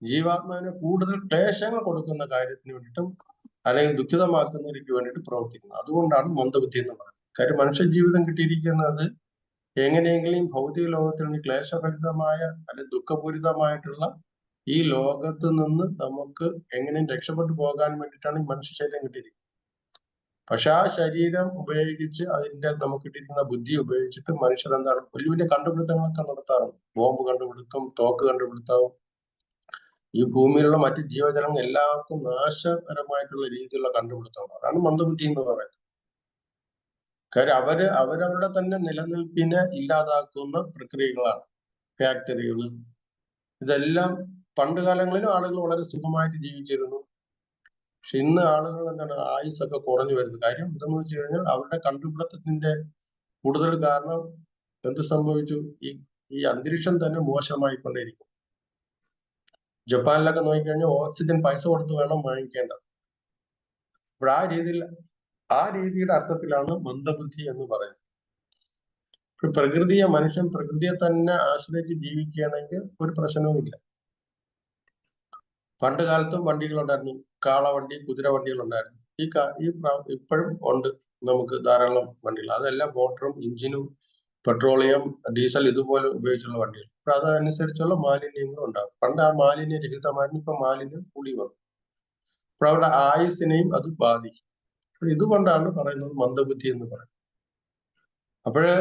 ജീവാത്മാവിന് കൂടുതൽ ക്ലേശങ്ങൾ കൊടുക്കുന്ന കാര്യത്തിന് വേണ്ടിയിട്ടും അല്ലെങ്കിൽ ദുഃഖിതമാക്കുന്നതിലേക്ക് വേണ്ടിയിട്ട് പ്രവർത്തിക്കുന്നു. അതുകൊണ്ടാണ് മന്ദബുദ്ധി എന്ന് പറയുന്നത്. കാര്യം മനുഷ്യ ജീവിതം കിട്ടിയിരിക്കുന്നത് എങ്ങനെയെങ്കിലും ഭൗതിക ലോകത്തിൽ നിന്ന് ക്ലേശഭരിതമായ അല്ലെങ്കിൽ ദുഃഖപൂരിതമായിട്ടുള്ള ഈ ലോകത്ത് നിന്ന് നമുക്ക് എങ്ങനെയും രക്ഷപ്പെട്ടു പോകാൻ വേണ്ടിയിട്ടാണ് ഈ മനുഷ്യ ശരീരം കിട്ടിയിരിക്കുന്നത്. പക്ഷെ ആ ശരീരം ഉപയോഗിച്ച് അതിന്റെ നമുക്ക് കിട്ടിയിരിക്കുന്ന ബുദ്ധി ഉപയോഗിച്ചിട്ട് മനുഷ്യർ എന്താണ് വലിയ വലിയ കണ്ടുപിടുത്തങ്ങളൊക്കെ നടത്താറുണ്ട്. ബോംബ് കണ്ടുപിടുത്തം, തോക്ക് കണ്ടുപിടുത്തവും, ഈ ഭൂമിയിലുള്ള മറ്റു ജീവജാലങ്ങൾ എല്ലാവർക്കും നാശകരമായിട്ടുള്ള രീതിയിലുള്ള കണ്ടുപിടുത്തമാണ്. അതാണ് മന്ദബുദ്ധി എന്ന് പറയുന്നത്. കാര്യം അവരവരുടെ തന്നെ നിലനിൽപ്പിനെ ഇല്ലാതാക്കുന്ന പ്രക്രിയകളാണ് ഫാക്ടറികൾ. ഇതെല്ലാം പണ്ട് കാലങ്ങളിലും ആളുകൾ വളരെ സുഖമായിട്ട് ജീവിച്ചിരുന്നു. പക്ഷെ ഇന്ന് ആളുകൾ എന്താണ് ആയുസ്സൊക്കെ കുറഞ്ഞു വരുന്നത്. കാര്യം എന്തെന്ന് വെച്ച് കഴിഞ്ഞാൽ അവരുടെ കണ്ടുപിടുത്തത്തിന്റെ കൂടുതൽ കാരണം എന്ത് സംഭവിച്ചു? ഈ അന്തരീക്ഷം തന്നെ മോശമായിക്കൊണ്ടേയിരിക്കും. ജപ്പാനിലൊക്കെ നോക്കിക്കഴിഞ്ഞാൽ ഓക്സിജൻ പൈസ കൊടുത്ത് വേണം വാങ്ങിക്കേണ്ടത്. അപ്പോൾ ആ രീതിയുടെ അർത്ഥത്തിലാണ് മന്ദബുദ്ധി എന്ന് പറയുന്നത്. മനുഷ്യൻ പ്രകൃതിയെ തന്നെ ആശ്രയിച്ച് ജീവിക്കുകയാണെങ്കിൽ ഒരു പ്രശ്നവുമില്ല. പണ്ട് കാലത്തും വണ്ടികളുണ്ടായിരുന്നു, കാളവണ്ടി, കുതിരവണ്ടികൾ ഉണ്ടായിരുന്നു. ഇപ്പോഴും ഉണ്ട് നമുക്ക് ധാരാളം വണ്ടികൾ. അതെല്ലാം മോട്ടറും എഞ്ചിനും പെട്രോളിയം, ഡീസൽ ഇതുപോലെ ഉപയോഗിച്ചുള്ള വണ്ടികൾ. അപ്പൊ അതനുസരിച്ചുള്ള മാലിന്യങ്ങളും ഉണ്ടാകും. പണ്ട് ആ മാലിന്യരഹിതമായിരുന്നു, ഇപ്പൊ മാലിന്യം കൂടി വന്നു. അപ്പൊ അവരുടെ ആയുസ്സിനെയും അത് ബാധിക്കും. ഇതുകൊണ്ടാണ് പറയുന്നത് മന്ദബുദ്ധി എന്ന് പറയുന്നത്. അപ്പോഴ്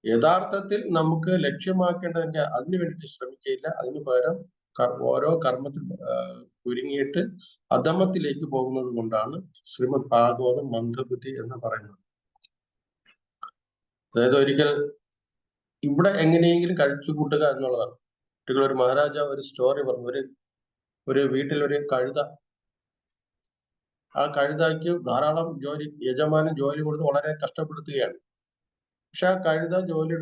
യഥാർത്ഥത്തിൽ നമുക്ക് ലക്ഷ്യമാക്കേണ്ടതിന്റെ അതിനു വേണ്ടിയിട്ട് ശ്രമിക്കുകയില്ല. അതിനു പകരം ഓരോ കർമ്മത്തിൽ ഒരുങ്ങിയിട്ട് അധമത്തിലേക്ക് പോകുന്നത് കൊണ്ടാണ് ശ്രീമദ് ഭാഗവതം മന്ദബുദ്ധി എന്ന് പറയുന്നത്. അതായത് ഒരിക്കൽ ഇവിടെ എങ്ങനെയെങ്കിലും കഴിച്ചു കൂട്ടുക എന്നുള്ളതാണ്. ഒരിക്കൽ ഒരു മഹാരാജാവ് ഒരു സ്റ്റോറി പറഞ്ഞു. ഒരു വീട്ടിൽ ഒരു കഴുത, ആ കഴുതയ്ക്ക് ധാരാളം യജമാനൻ ജോലി കൊടുത്ത് വളരെ കഷ്ടപ്പെടുത്തുകയാണ്. പക്ഷെ ആ കഴുത ജോലി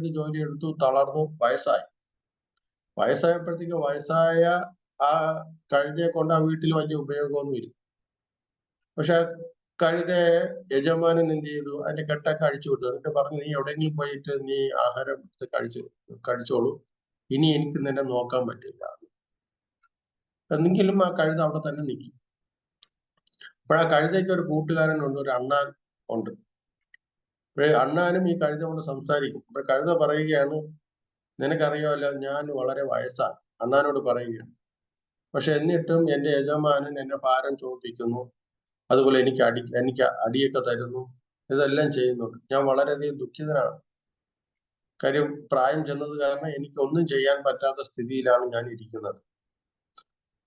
എടുത്തു തളർന്നു, വയസ്സായപ്പോഴത്തേക്ക് വയസ്സായ ആ കഴുതയെ കൊണ്ട് ആ വീട്ടിൽ വലിയ ഉപയോഗമൊന്നുമില്ല. പക്ഷെ ആ കഴുതയെ യജമാനൻ എന്ത് ചെയ്തു? അതിന്റെ കെട്ടൊക്കെ അഴിച്ചു വിട്ടു. എന്നിട്ട് പറഞ്ഞു, നീ എവിടെയെങ്കിലും പോയിട്ട് നീ ആഹാരം കഴിച്ചോളൂ, ഇനി എനിക്ക് നിന്നെ നോക്കാൻ പറ്റില്ല. എന്നെങ്കിലും ആ കഴുത അവിടെ തന്നെ നിൽക്കും. അപ്പോഴാ കഴുതയ്ക്ക് ഒരു കൂട്ടുകാരനുണ്ട്, ഒരു അണ്ണാൻ ഉണ്ട്. അണ്ണാനും ഈ കഴുത കൊണ്ട് സംസാരിക്കും. അപ്പൊ കഴുത പറയുകയാണ്, നിനക്കറിയാമല്ലോ ഞാൻ വളരെ വയസ്സാണ്, അണ്ണാനോട് പറയുകയാണ്. പക്ഷെ എന്നിട്ടും എന്റെ യജമാനൻ എന്നെ ഭാരം ചോദിപ്പിക്കുന്നു, അതുപോലെ എനിക്ക് അടിയൊക്കെ തരുന്നു, ഇതെല്ലാം ചെയ്യുന്നുണ്ട്. ഞാൻ വളരെയധികം ദുഃഖിതനാണ്. കാര്യം പ്രായം ചെന്നത് കാരണം എനിക്ക് ഒന്നും ചെയ്യാൻ പറ്റാത്ത സ്ഥിതിയിലാണ് ഞാൻ ഇരിക്കുന്നത്.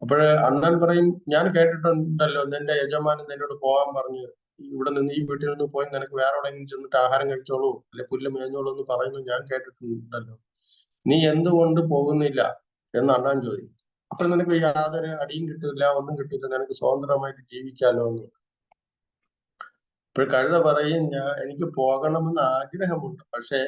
അപ്പോഴ് അണ്ണൻ പറയും, ഞാൻ കേട്ടിട്ടുണ്ടല്ലോ നിന്റെ യജമാനൻ എന്നോട് പോകാൻ പറഞ്ഞു, ഇവിടെ നിന്ന് ഈ വീട്ടിൽ നിന്ന് പോയി നിനക്ക് വേറെ എവിടെയെങ്കിലും ചെന്നിട്ട് ആഹാരം കഴിച്ചോളൂ, അല്ലെ പുല്ല് മേഞ്ഞോളൂ എന്ന് പറയുന്നത് ഞാൻ കേട്ടിട്ടുണ്ടല്ലോ. നീ എന്തുകൊണ്ട് പോകുന്നില്ല എന്ന് അണ്ണാൻ ചോദിക്കും. അപ്പൊ നിനക്ക് യാതൊരു അടിയും കിട്ടില്ല, ഒന്നും കിട്ടില്ല, നിനക്ക് സ്വതന്ത്രമായിട്ട് ജീവിക്കാലോ എന്ന്. ഇപ്പോൾ കഴുത പറയും, എനിക്ക് പോകണമെന്ന് ആഗ്രഹമുണ്ട്, പക്ഷെ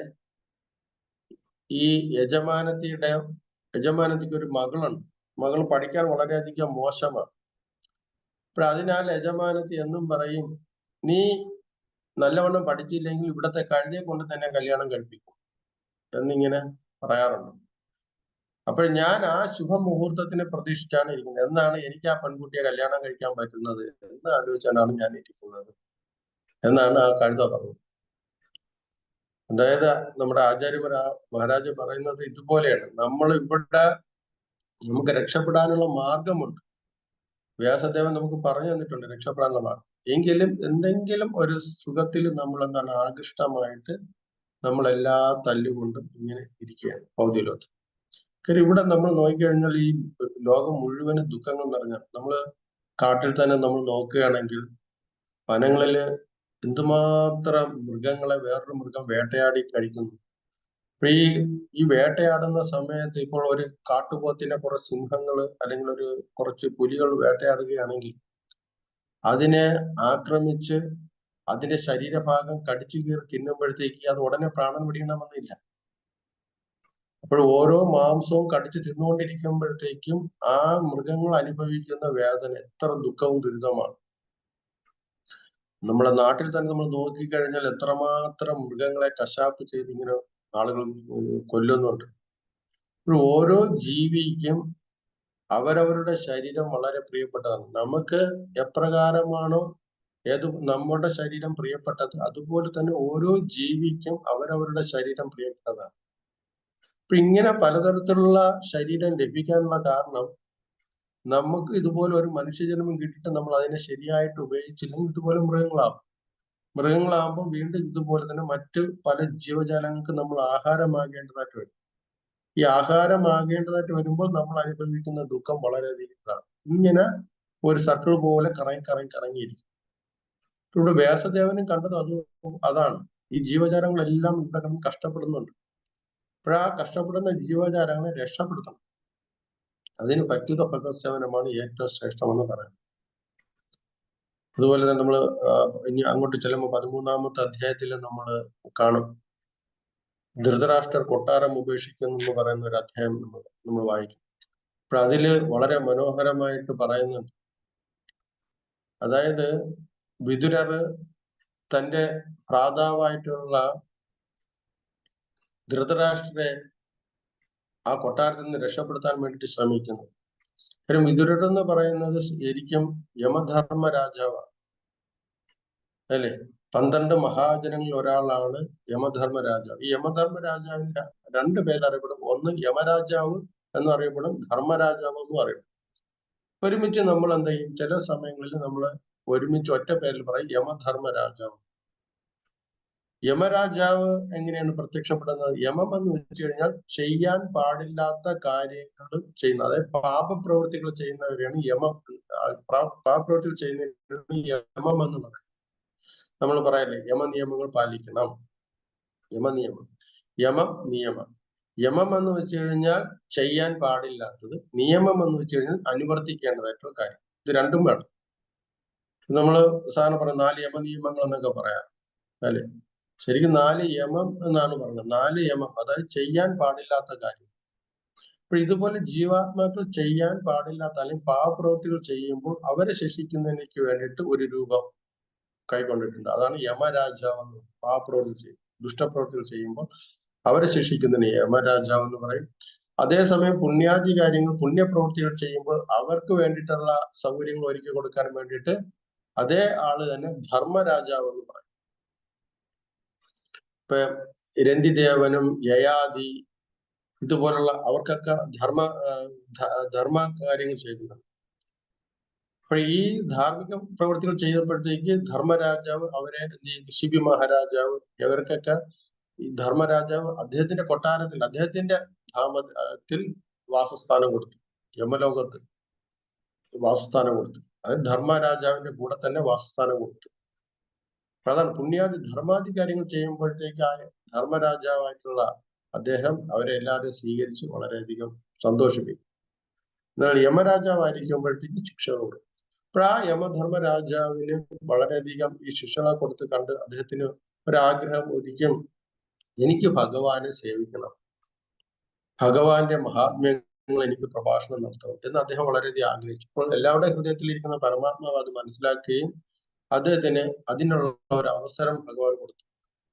ഈ യജമാനത്തിക്ക് ഒരു മകളുണ്ട്. മകൾ പഠിക്കാൻ വളരെയധികം മോശമാണ്. അപ്പോൾ അതിനാൽ യജമാനത്തി എന്നും പറയും, നീ നല്ലവണ്ണം പഠിച്ചില്ലെങ്കിൽ ഇവിടത്തെ കഴുതയെ കൊണ്ട് തന്നെ കല്യാണം കഴിപ്പിക്കും എന്നിങ്ങനെ പറയാറുണ്ട്. അപ്പോൾ ഞാൻ ആ ശുഭമുഹൂർത്തത്തിനെ പ്രതീക്ഷിച്ചാണ് ഇരിക്കുന്നത്. എന്നാണ് എനിക്ക് ആ പെൺകുട്ടിയെ കല്യാണം കഴിക്കാൻ പറ്റുന്നത് എന്ന് ആലോചിച്ചാണ് ഞാൻ ഇരിക്കുന്നത് എന്നാണ് ആ കഴുത പറഞ്ഞത്. അതായത് നമ്മുടെ മഹാരാജ് പറയുന്നത് ഇതുപോലെയാണ്. നമ്മൾ ഇവിടെ നമുക്ക് രക്ഷപ്പെടാനുള്ള മാർഗമുണ്ട്. വ്യാസദേവൻ നമുക്ക് പറഞ്ഞു തന്നിട്ടുണ്ട് രക്ഷപ്പെടാനുള്ള മാർഗം. എങ്കിലും എന്തെങ്കിലും ഒരു സുഖത്തിൽ നമ്മൾ എന്താണ് ആകൃഷ്ടമായിട്ട് നമ്മളെല്ലാ തല്ലുകൊണ്ടും ഇങ്ങനെ ഇരിക്കുകയാണ് ഭൗതിക ലോകത്ത്. കാര്യം ഇവിടെ നമ്മൾ നോക്കിക്കഴിഞ്ഞാൽ ഈ ലോകം മുഴുവനും ദുഃഖങ്ങൾ നിറഞ്ഞാണ്. നമ്മള് കാട്ടിൽ തന്നെ നമ്മൾ നോക്കുകയാണെങ്കിൽ വനങ്ങളില് എന്തുമാത്രം മൃഗങ്ങളെ വേറൊരു മൃഗം വേട്ടയാടി കഴിക്കുന്നു. അപ്പൊ ഈ വേട്ടയാടുന്ന സമയത്ത് ഇപ്പോൾ ഒരു കാട്ടുപോത്തിനെ കുറച്ച് സിംഹങ്ങള് അല്ലെങ്കിൽ കുറച്ച് പുലികൾ വേട്ടയാടുകയാണെങ്കിൽ അതിനെ ആക്രമിച്ച് അതിന്റെ ശരീരഭാഗം കടിച്ചു കീറി തിന്നുമ്പോഴത്തേക്ക് അത് ഉടനെ പ്രാണൻ വെടിയണമെന്നില്ല. അപ്പോൾ ഓരോ മാംസവും കടിച്ചു തിന്നുകൊണ്ടിരിക്കുമ്പോഴത്തേക്കും ആ മൃഗങ്ങൾ അനുഭവിക്കുന്ന വേദന എത്ര ദുഃഖവും ദുരിതമാണ്. നമ്മുടെ നാട്ടിൽ തന്നെ നമ്മൾ നോക്കിക്കഴിഞ്ഞാൽ എത്രമാത്രം മൃഗങ്ങളെ കശാപ്പ് ചെയ്ത് ഇങ്ങനെ ആളുകൾ കൊല്ലുന്നുണ്ട്. ഓരോ ജീവിക്കും അവരവരുടെ ശരീരം വളരെ പ്രിയപ്പെട്ടതാണ്. നമുക്ക് എപ്രകാരമാണോ നമ്മുടെ ശരീരം പ്രിയപ്പെട്ടത് അതുപോലെ തന്നെ ഓരോ ജീവിക്കും അവരവരുടെ ശരീരം പ്രിയപ്പെട്ടതാണ്. അപ്പൊ ഇങ്ങനെ പലതരത്തിലുള്ള ശരീരം ലഭിക്കാനുള്ള കാരണം നമുക്ക് ഇതുപോലെ ഒരു മനുഷ്യജന്മം കിട്ടിയിട്ട് നമ്മൾ അതിനെ ശരിയായിട്ട് ഉപയോഗിച്ചില്ലെങ്കിൽ ഇതുപോലെ മൃഗങ്ങളാകുമ്പോൾ വീണ്ടും ഇതുപോലെ തന്നെ മറ്റ് പല ജീവജാലങ്ങൾക്ക് നമ്മൾ ആഹാരമാകേണ്ടതായിട്ട് വരും. ഈ ആഹാരമാകേണ്ടതായിട്ട് വരുമ്പോൾ നമ്മൾ അനുഭവിക്കുന്ന ദുഃഖം വളരെയധികം ഇങ്ങനെ ഒരു സർക്കിൾ പോലെ കറങ്ങിയിരിക്കും. ഇവിടെ വ്യാസദേവനും കണ്ടത് അതാണ്. ഈ ജീവജാലങ്ങളെല്ലാം ഇവിടെ കിടന്ന് കഷ്ടപ്പെടുന്നുണ്ട്. അപ്പോഴാ കഷ്ടപ്പെടുന്ന ജീവജാലങ്ങളെ രക്ഷപ്പെടുത്തണം. അതിന് പറ്റിയ ഭഗവത്സേവനമാണ് ഏറ്റവും ശ്രേഷ്ഠമെന്ന് പറയുന്നത്. അതുപോലെ തന്നെ നമ്മൾ ഇനി അങ്ങോട്ട് ചെല്ലുമ്പോൾ 13-ാമത്തെ അധ്യായത്തിൽ നമ്മൾ കാണും ധൃതരാഷ്ട്രർ കൊട്ടാരം ഉപേക്ഷിക്കുന്നു എന്ന് പറയുന്ന ഒരു അധ്യായം നമ്മൾ വായിക്കും. അപ്പോൾ അതില് വളരെ മനോഹരമായിട്ട് പറയുന്നുണ്ട്. അതായത് വിതുരർ തന്റെ ഭ്രാതാവായിട്ടുള്ള ധൃതരാഷ്ട്രരെ ആ കൊട്ടാരത്തിൽ നിന്ന് രക്ഷപ്പെടുത്താൻ വേണ്ടിയിട്ട് ശ്രമിക്കുന്നു. കാര്യം വിതുരർ എന്ന് പറയുന്നത് ശരിക്കും യമധർമ്മ രാജാവാണ് അല്ലെ. 12 മഹാജനങ്ങളിൽ ഒരാളാണ് യമധർമ്മ രാജാവ്. ഈ യമധർമ്മ രാജാവിന്റെ 2 പേര് അറിയപ്പെടും. ഒന്ന് യമരാജാവ് എന്നറിയപ്പെടും, ധർമ്മരാജാവ് എന്നും അറിയപ്പെടും. ഒരുമിച്ച് നമ്മൾ എന്ത് ചെയ്യും, ചില സമയങ്ങളിൽ നമ്മൾ ഒരുമിച്ച് ഒറ്റ പേരിൽ പറയും യമധർമ്മ രാജാവ്. യമരാജാവ് എങ്ങനെയാണ് പ്രത്യക്ഷപ്പെടുന്നത്? യമം എന്ന് വെച്ച് കഴിഞ്ഞാൽ ചെയ്യാൻ പാടില്ലാത്ത കാര്യങ്ങൾ ചെയ്യുന്ന, അതായത് പാപപ്രവൃത്തികൾ ചെയ്യുന്നവരെയാണ് പാപപ്രവൃത്തികൾ ചെയ്യുന്നവരാണ് യമം എന്ന് പറയുന്നത്. നമ്മൾ പറയല്ലേ യമനിയമങ്ങൾ പാലിക്കണം. നിയമം. യമം എന്ന് വെച്ച് കഴിഞ്ഞാൽ ചെയ്യാൻ പാടില്ലാത്തത്, നിയമം എന്ന് വെച്ച് കഴിഞ്ഞാൽ അനുവർത്തിക്കേണ്ടതായിട്ടുള്ള കാര്യം. ഇത് രണ്ടും വേണം. നമ്മൾ സാധാരണ പറയാം 4 യമനിയമങ്ങൾ എന്നൊക്കെ പറയാം അല്ലെ. ശരിക്കും 4 യമം എന്നാണ് പറയുന്നത്. 4 യമം, അതായത് ചെയ്യാൻ പാടില്ലാത്ത കാര്യം. അപ്പൊ ഇതുപോലെ ജീവാത്മാക്കൾ ചെയ്യാൻ പാടില്ലാത്ത അല്ലെങ്കിൽ പാപപ്രവൃത്തികൾ ചെയ്യുമ്പോൾ അവരെ ശിക്ഷിക്കുന്നതിനേക്ക് വേണ്ടിയിട്ട് ഒരു രൂപം കൈക്കൊണ്ടിട്ടുണ്ട്. അതാണ് യമരാജാവ് എന്ന്. പാപപ്രവൃത്തി ചെയ്യും, ദുഷ്ടപ്രവൃത്തികൾ ചെയ്യുമ്പോൾ അവരെ ശിക്ഷിക്കുന്നതിന് യമരാജാവ് എന്ന് പറയും. അതേസമയം പുണ്യാദി കാര്യങ്ങൾ, പുണ്യപ്രവൃത്തികൾ ചെയ്യുമ്പോൾ അവർക്ക് വേണ്ടിയിട്ടുള്ള സൗകര്യങ്ങൾ ഒരുക്കി കൊടുക്കാൻ വേണ്ടിയിട്ട് അതേ ആള് തന്നെ ധർമ്മരാജാവ് എന്ന് പറയും. ഇപ്പൊ രന്തിദേവനും യയാതി ഇതുപോലുള്ള അവർക്കൊക്കെ ധർമ്മ കാര്യങ്ങൾ ചെയ്യുന്നുണ്ട്. അപ്പൊ ഈ ധാർമ്മിക പ്രവൃത്തികൾ ചെയ്തപ്പോഴത്തേക്ക് ധർമ്മരാജാവ് അവരെ ശിബി മഹാരാജാവ് ഇവർക്കൊക്കെ ഈ ധർമ്മരാജാവ് അദ്ദേഹത്തിന്റെ കൊട്ടാരത്തിൽ, അദ്ദേഹത്തിന്റെ ധാമത്തിൽ വാസസ്ഥാനം കൊടുത്തു, യമലോകത്ത് വാസസ്ഥാനം കൊടുത്തു. അതായത് ധർമ്മരാജാവിന്റെ കൂടെ തന്നെ വാസസ്ഥാനം കൊടുത്തു. അതാണ് പുണ്യാദി ധർമാദി കാര്യങ്ങൾ ചെയ്യുമ്പോഴത്തേക്ക് ആ ധർമ്മരാജാവായിട്ടുള്ള അദ്ദേഹം അവരെ എല്ലാവരും സ്വീകരിച്ച് വളരെയധികം സന്തോഷിപ്പിക്കും. എന്നാൽ യമരാജാവായിരിക്കുമ്പോഴത്തേക്ക് ശിക്ഷകൾ കൊടുക്കും. അപ്പോൾ ആ യമധർമ്മരാജാവിന് വളരെയധികം ഈ ശിക്ഷകളെ കൊടുത്ത് കണ്ട് അദ്ദേഹത്തിന് ഒരാഗ്രഹം, ഒരിക്കലും എനിക്ക് ഭഗവാനെ സേവിക്കണം, ഭഗവാന്റെ മഹാത്മ്യങ്ങൾ എനിക്ക് പ്രഭാഷണം നടത്തണം എന്ന് അദ്ദേഹം വളരെയധികം ആഗ്രഹിച്ചു. അപ്പോൾ എല്ലാവരുടെ ഹൃദയത്തിലിരിക്കുന്ന പരമാത്മാവ് അത് മനസ്സിലാക്കുകയും അദ്ദേഹത്തിന് അതിനുള്ള ഒരു അവസരം ഭഗവാൻ കൊടുത്തു.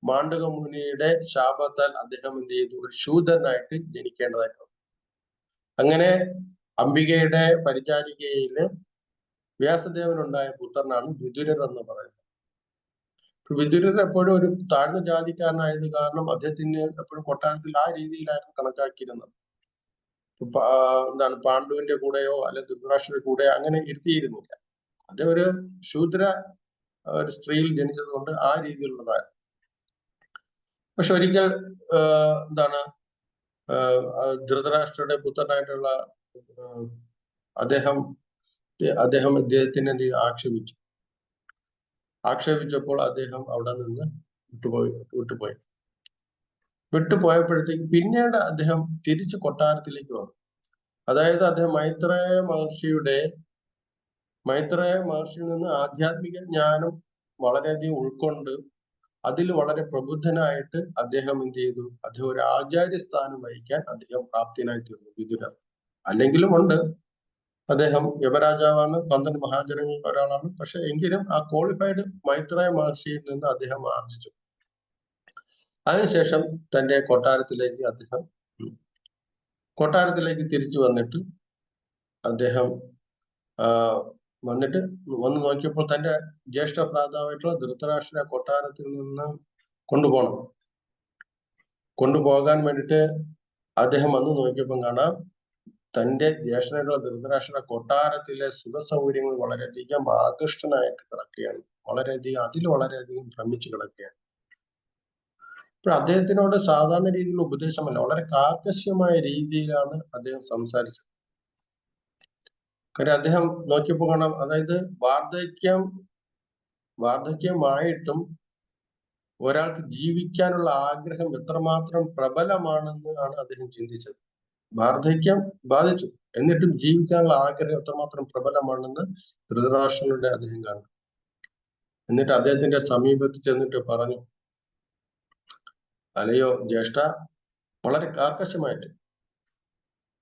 മാണ്ഡക മുനിയുടെ ശാപത്താൽ അദ്ദേഹം എന്ത് ചെയ്തു, ഒരു ശൂദ്രനായിട്ട് ജനിക്കേണ്ടതായിട്ട്. അങ്ങനെ അംബികയുടെ പരിചാരികയില് വ്യാസദേവനുണ്ടായ പുത്രനാണ് വിദുരർ എന്ന് പറയുന്നത്. വിദുരർ എപ്പോഴും ഒരു താഴ്ന്ന ജാതിക്കാരനായത് കാരണം അദ്ദേഹത്തിന് എപ്പോഴും കൊട്ടാരത്തിൽ ആ രീതിയിലായിരുന്നു കണക്കാക്കിയിരുന്നത്. എന്താണ്, പാണ്ഡുവിന്റെ കൂടെയോ അല്ലെങ്കിൽ ധൃതരാഷ്ട്രയുടെ കൂടെയോ അങ്ങനെ ഇരുത്തിയിരുന്നില്ല. അദ്ദേഹം ഒരു ശൂദ്ര ഒരു സ്ത്രീയിൽ ജനിച്ചതുകൊണ്ട് ആ രീതിയിലുള്ളതായിരുന്നു. പക്ഷെ ഒരിക്കൽ എന്താണ്, ധൃതരാഷ്ട്രയുടെ പുത്രനായിട്ടുള്ള അദ്ദേഹം ഇദ്ദേഹത്തിന് എന്ത് ആക്ഷേപിച്ചപ്പോൾ അദ്ദേഹം അവിടെ നിന്ന് വിട്ടുപോയപ്പോഴത്തേക്ക് പിന്നീട് അദ്ദേഹം തിരിച്ച് കൊട്ടാരത്തിലേക്ക് വന്നു. അതായത് അദ്ദേഹം മൈത്രേയ മഹർഷിയിൽ നിന്ന് ആധ്യാത്മിക ജ്ഞാനം വളരെയധികം ഉൾക്കൊണ്ട് അതിൽ വളരെ പ്രബുദ്ധനായിട്ട് അദ്ദേഹം എന്ത് ചെയ്തു, അദ്ദേഹം ഒരു ആചാര്യ സ്ഥാനം വഹിക്കാൻ അദ്ദേഹം പ്രാപ്തിനായി തീർന്നു വിദുരർ. അല്ലെങ്കിലും ഉണ്ട്, അദ്ദേഹം യുവരാജാവാണ്, 12 മഹാജനങ്ങളിൽ ഒരാളാണ്. പക്ഷെ എങ്കിലും ആ ക്വാളിഫൈഡ് മൈത്രേയ മഹർഷിയിൽ നിന്ന് അദ്ദേഹം ആർജിച്ചു. അതിനുശേഷം തന്റെ കൊട്ടാരത്തിലേക്ക് തിരിച്ചു വന്നിട്ട് അദ്ദേഹം വന്ന് നോക്കിയപ്പോൾ തന്റെ ജ്യേഷ്ഠ ഭ്രാതാവായിട്ടുള്ള ധൃതരാഷ്ട്ര കൊട്ടാരത്തിൽ നിന്ന് കൊണ്ടുപോകാൻ വേണ്ടിയിട്ട് അദ്ദേഹം വന്ന് നോക്കിയപ്പോൾ കാണാം, തന്റെ ജ്യേഷ്ഠനായിട്ടുള്ള ധൃതരാഷ്ട്ര കൊട്ടാരത്തിലെ സുഖ സൗകര്യങ്ങൾ വളരെയധികം ആകൃഷ്ടനായിട്ട് കിടക്കുകയാണ്, വളരെയധികം ഭ്രമിച്ചു കിടക്കുകയാണ്. ഇപ്പൊ അദ്ദേഹത്തിനോട് സാധാരണ രീതിയിലുള്ള ഉപദേശമല്ല, വളരെ കാർക്കശ്യമായ രീതിയിലാണ് അദ്ദേഹം സംസാരിച്ചത്. കാര്യം അദ്ദേഹം നോക്കിയപ്പോൾ കാണാം, അതായത് വാർദ്ധക്യമായിട്ടും ഒരാൾക്ക് ജീവിക്കാനുള്ള ആഗ്രഹം എത്രമാത്രം പ്രബലമാണെന്ന് ആണ് അദ്ദേഹം ചിന്തിച്ചത്. വാർദ്ധക്യം ബാധിച്ചു, എന്നിട്ടും ജീവിക്കാനുള്ള ആഗ്രഹം എത്രമാത്രം പ്രബലമാണെന്ന് ധൃതരാഷ്ട്രനുടെ അദ്ദേഹം കണ്ടു. എന്നിട്ട് അദ്ദേഹത്തിന്റെ സമീപത്ത് ചെന്നിട്ട് പറഞ്ഞു, അല്ലയോ ജ്യേഷ്ഠ, വളരെ കാർക്കശ്യമായിട്ട്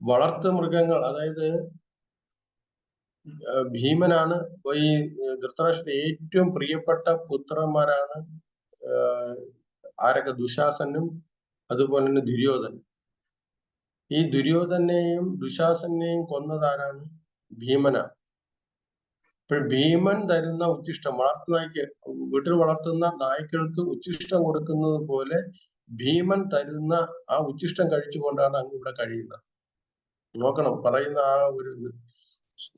വളർത്തു മൃഗങ്ങൾ, അതായത് ഭീമനാണ് ഈ ധൃതരാഷ്ട്ര ഏറ്റവും പ്രിയപ്പെട്ട പുത്രന്മാരാണ് ആരൊക്കെ, ദുശാസനും അതുപോലെ തന്നെ ദുര്യോധനും. ഈ ദുര്യോധനെയും ദുശാസനെയും കൊന്നതാരാണ്? ഭീമനാണ്. ഇപ്പോൾ ഭീമൻ തരുന്ന ഉച്ചിഷ്ടം, വീട്ടിൽ വളർത്തുന്ന നായ്ക്കൾക്ക് ഉച്ചിഷ്ടം കൊടുക്കുന്നത് പോലെ ഭീമൻ തരുന്ന ആ ഉച്ചിഷ്ടം കഴിച്ചുകൊണ്ടാണ് അങ്ങ് ഇവിടെ കഴിയുന്നത്. നോക്കണം, പറയുന്ന ആ ഒരു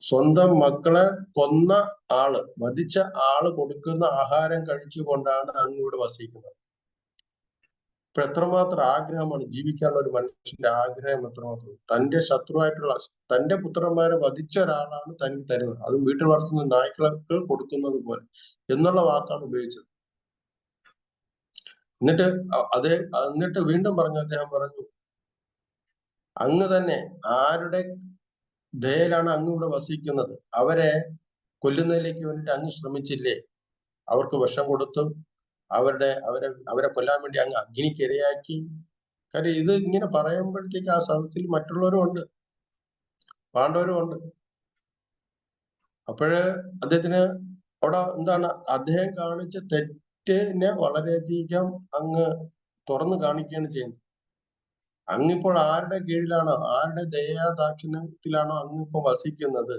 സ്വന്തം മക്കളെ കൊന്ന വധിച്ച ആള് കൊടുക്കുന്ന ആഹാരം കഴിച്ചുകൊണ്ടാണ് അങ്ങ് ഇവിടെ വസിക്കുന്നത്. ഇപ്പൊ എത്രമാത്രം ആഗ്രഹമാണ്, ജീവിക്കാനുള്ള ഒരു മനുഷ്യന്റെ ആഗ്രഹം എത്രമാത്രം. തന്റെ ശത്രുവായിട്ടുള്ള തന്റെ പുത്രന്മാരെ വധിച്ച ഒരാളാണ് തനിക്ക് തരുന്നത്, അതും വീട്ടിൽ വളർത്തുന്ന നായ്ക്കൾക്ക് കൊടുക്കുന്നത് പോലെ എന്നുള്ള വാക്കാണ് ഉപയോഗിച്ചത്. എന്നിട്ട് വീണ്ടും അദ്ദേഹം പറഞ്ഞു, അങ്ങ് തന്നെ ആരുടെ ദയയിലാണ് അങ്ങ് ഇവിടെ വസിക്കുന്നത്? അവരെ കൊല്ലുന്നതിലേക്ക് വേണ്ടിയിട്ട് അങ്ങ് ശ്രമിച്ചില്ലേ? അവർക്ക് വിഷം കൊടുത്തും അവരെ കൊല്ലാൻ വേണ്ടി അങ്ങ് അഗ്നിക്ക് ഇരയാക്കി. കാര്യം ഇത് ഇങ്ങനെ പറയുമ്പോഴത്തേക്ക് ആ സദസ്സിൽ മറ്റുള്ളവരും ഉണ്ട്, പാണ്ഡവരും ഉണ്ട്. അപ്പോഴ് അദ്ദേഹത്തിന് അവിടെ എന്താണ്, അദ്ദേഹം കാണിച്ച തെറ്റിനെ വളരെയധികം അങ്ങ് തുറന്നു കാണിക്കുകയാണ് ചെയ്യുന്നത്. അങ്ങിപ്പോൾ ആരുടെ കീഴിലാണോ, ആരുടെ ദയാദാക്ഷിണ്യത്തിലാണോ അങ്ങിപ്പോ വസിക്കുന്നത്,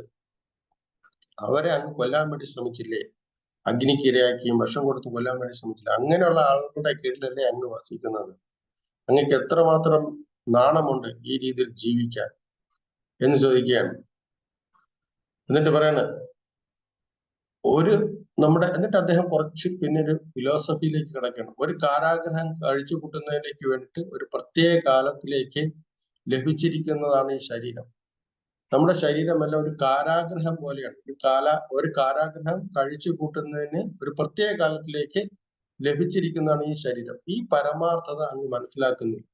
അവരെ അങ്ങ് കൊല്ലാൻ വേണ്ടി ശ്രമിച്ചില്ലേ? അഗ്നിക്ക് ഇരയാക്കിയും വിഷം കൊടുത്ത് കൊല്ലാൻ വേണ്ടി ശ്രമിച്ചില്ല. അങ്ങനെയുള്ള ആളുകളുടെ കീഴിലല്ലേ അങ്ങ് വസിക്കുന്നത്? അങ്ങക്ക് എത്രമാത്രം നാണമുണ്ട് ഈ രീതിയിൽ ജീവിക്കാൻ എന്ന് ചോദിക്കുകയാണ്. എന്നിട്ട് പറയാണ്, എന്നിട്ട് അദ്ദേഹം കുറച്ച് പിന്നെ ഒരു ഫിലോസഫിയിലേക്ക് കിടക്കണം. ഒരു കാരാഗ്രഹം കഴിച്ചു കൂട്ടുന്നതിലേക്ക് വേണ്ടിയിട്ട് ഒരു പ്രത്യേക കാലത്തിലേക്ക് ലഭിച്ചിരിക്കുന്നതാണ് ഈ ശരീരം. നമ്മുടെ ശരീരമല്ല ഒരു കാരാഗ്രഹം പോലെയാണ്. ഒരു കാരാഗ്രഹം കഴിച്ചു കൂട്ടുന്നതിന് ഒരു പ്രത്യേക കാലത്തിലേക്ക് ലഭിച്ചിരിക്കുന്നതാണ് ഈ ശരീരം. ഈ പരമാർത്ഥത അങ്ങ് മനസ്സിലാക്കുന്നില്ല.